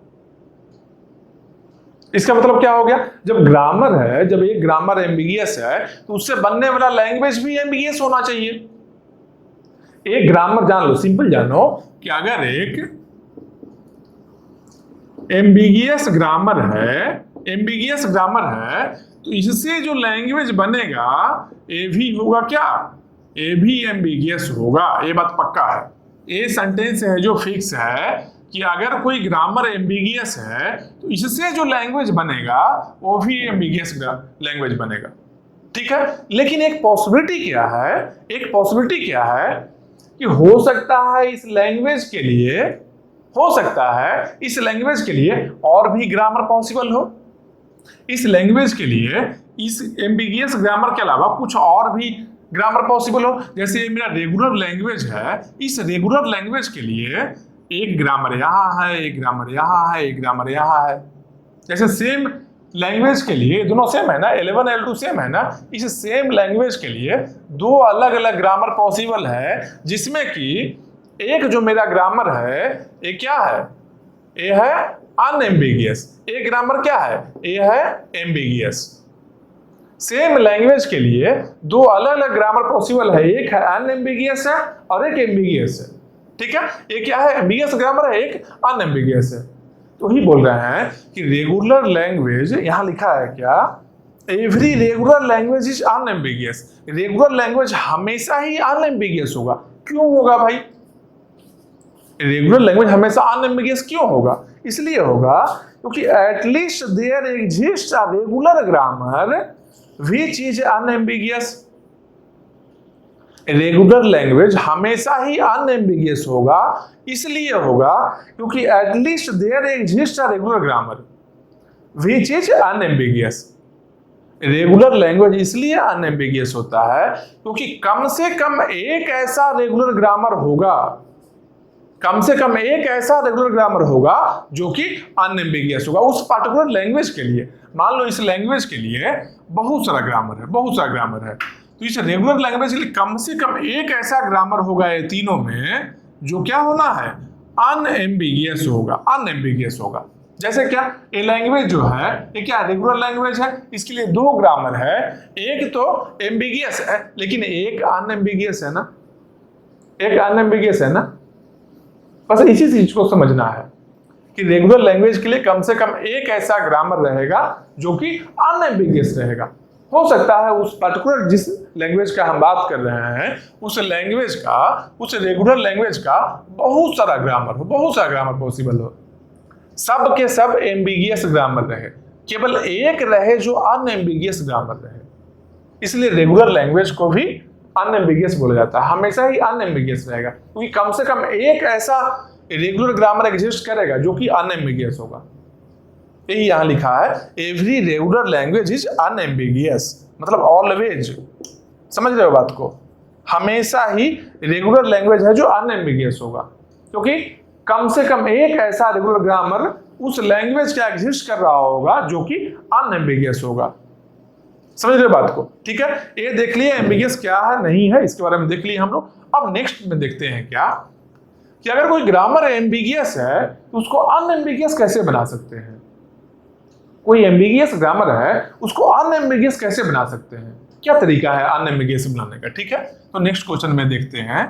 इसका मतलब क्या हो गया, जब ग्रामर है, जब एक ग्रामर एम्बिगियस है तो उससे बनने वाला लैंग्वेज भी एम्बिगियस होना चाहिए। एक ग्रामर जान लो, सिंपल जानो कि अगर एक एम्बिगियस ग्रामर है तो इससे जो लैंग्वेज बनेगा ये भी होगा क्या, ये भी एम्बिगियस होगा। ये बात पक्का है, ये सेंटेंस है जो फिक्स है कि अगर कोई ग्रामर एम्बिगियस है तो इससे जो लैंग्वेज बनेगा वो भी एम्बिगियस लैंग्वेज बनेगा, ठीक है। लेकिन एक पॉसिबिलिटी क्या है कि हो सकता है इस लैंग्वेज के लिए और भी ग्रामर पॉसिबल हो। इस लैंग्वेज के लिए इस एम्बिगियस ग्रामर के अलावा कुछ और भी ग्रामर पॉसिबल हो। जैसे ये मेरा रेगुलर लैंग्वेज है, इस रेगुलर लैंग्वेज के लिए एक ग्रामर यहाँ है, एक ग्रामर यहाँ है, एक ग्रामर यहाँ है। जैसे सेम लैंग्वेज के लिए दोनों सेम है ना, L1 L2 सेम है ना, इस सेम लैंग्वेज के लिए दो अलग अलग ग्रामर पॉसिबल है, जिसमें कि एक जो मेरा ग्रामर है ये क्या है, ये है अनएम्बिगियस। एक ग्रामर क्या है, ये है एम्बिगियस। सेम लैंग्वेज के लिए दो अलग अलग ग्रामर पॉसिबल है, एक है अनएम्बिगियस है और एक एम्बिगियस है, ठीक है। एक क्या है, एम्बिगियस ग्रामर है, एक अनएम्बिगियस है। तो ही बोल रहे हैं कि रेगुलर लैंग्वेज, यहां लिखा है क्या, every regular language is unambiguous. Regular language हमेशा ही अनएम्बिगियस होगा। क्यों होगा भाई, रेगुलर लैंग्वेज हमेशा अनएम्बिगियस क्यों होगा? इसलिए होगा क्योंकि at least there exist a regular grammar which is unambiguous. Regular language हमेशा ही अनएम्बिगियस होगा, इसलिए होगा क्योंकि at least there exist a regular grammar which is unambiguous. Regular language इसलिए अनएम्बिगियस होता है क्योंकि कम से कम एक ऐसा रेगुलर ग्रामर होगा, जो कि अनएम्बिगियस होगा उस पर्टिकुलर लैंग्वेज के लिए। मान लो इस लैंग्वेज के लिए बहुत सारा ग्रामर है, तो इस रेगुलर लैंग्वेज के लिए कम से कम एक ऐसा ग्रामर होगा ये तीनों में जो क्या होना है, अनएम्बिगियस होगा। जैसे क्या, ये लैंग्वेज जो है ये क्या रेगुलर लैंग्वेज है, इसके लिए दो ग्रामर है, एक तो एम्बिगियस है लेकिन एक अनएम्बिगियस है ना। बस इसी चीज को समझना है कि रेगुलर लैंग्वेज के लिए कम से कम एक ऐसा ग्रामर रहेगा जो कि अनएम्बिगियस रहेगा। हो सकता है उस पर्टिकुलर जिस लैंग्वेज का हम बात कर रहे हैं उस रेगुलर लैंग्वेज का बहुत सारा ग्रामर पॉसिबल हो, सब के सब एम्बिगियस ग्रामर रहे, केवल एक रहे जो अनएम्बिगियस ग्रामर रहे। इसलिए रेगुलर लैंग्वेज को भी अनएम्बिगियस बोला जाता है, हमेशा ही अनएम्बिगियस रहेगा क्योंकि कम से कम एक ऐसा रेगुलर ग्रामर एग्जिस्ट करेगा जो कि अनएम्बिगियस होगा। यही यहां लिखा है, every regular language is unambiguous, मतलब ऑलवेज, समझ रहे हो बात को, हमेशा ही रेगुलर लैंग्वेज है जो अनएम्बिगियस होगा क्योंकि कम से कम एक ऐसा रेगुलर ग्रामर उस लैंग्वेज का एग्जिस्ट कर रहा होगा जो कि अनएम्बिगियस होगा। समझ रहे बात को, ठीक है। ये देख लिए एम्बिगियस क्या है नहीं है, इसके बारे में देख लिए हम लोग। अब नेक्स्ट में देखते हैं क्या, कि अगर कोई ग्रामर एम्बिगियस है तो उसको अनएम्बिगियस कैसे बना सकते हैं। कोई एम्बिगियस ग्रामर है उसको अनएम्बिगियस कैसे बना सकते हैं, क्या तरीका है अनएम्बिगियस बनाने का। ठीक है, तो नेक्स्ट क्वेश्चन में देखते हैं।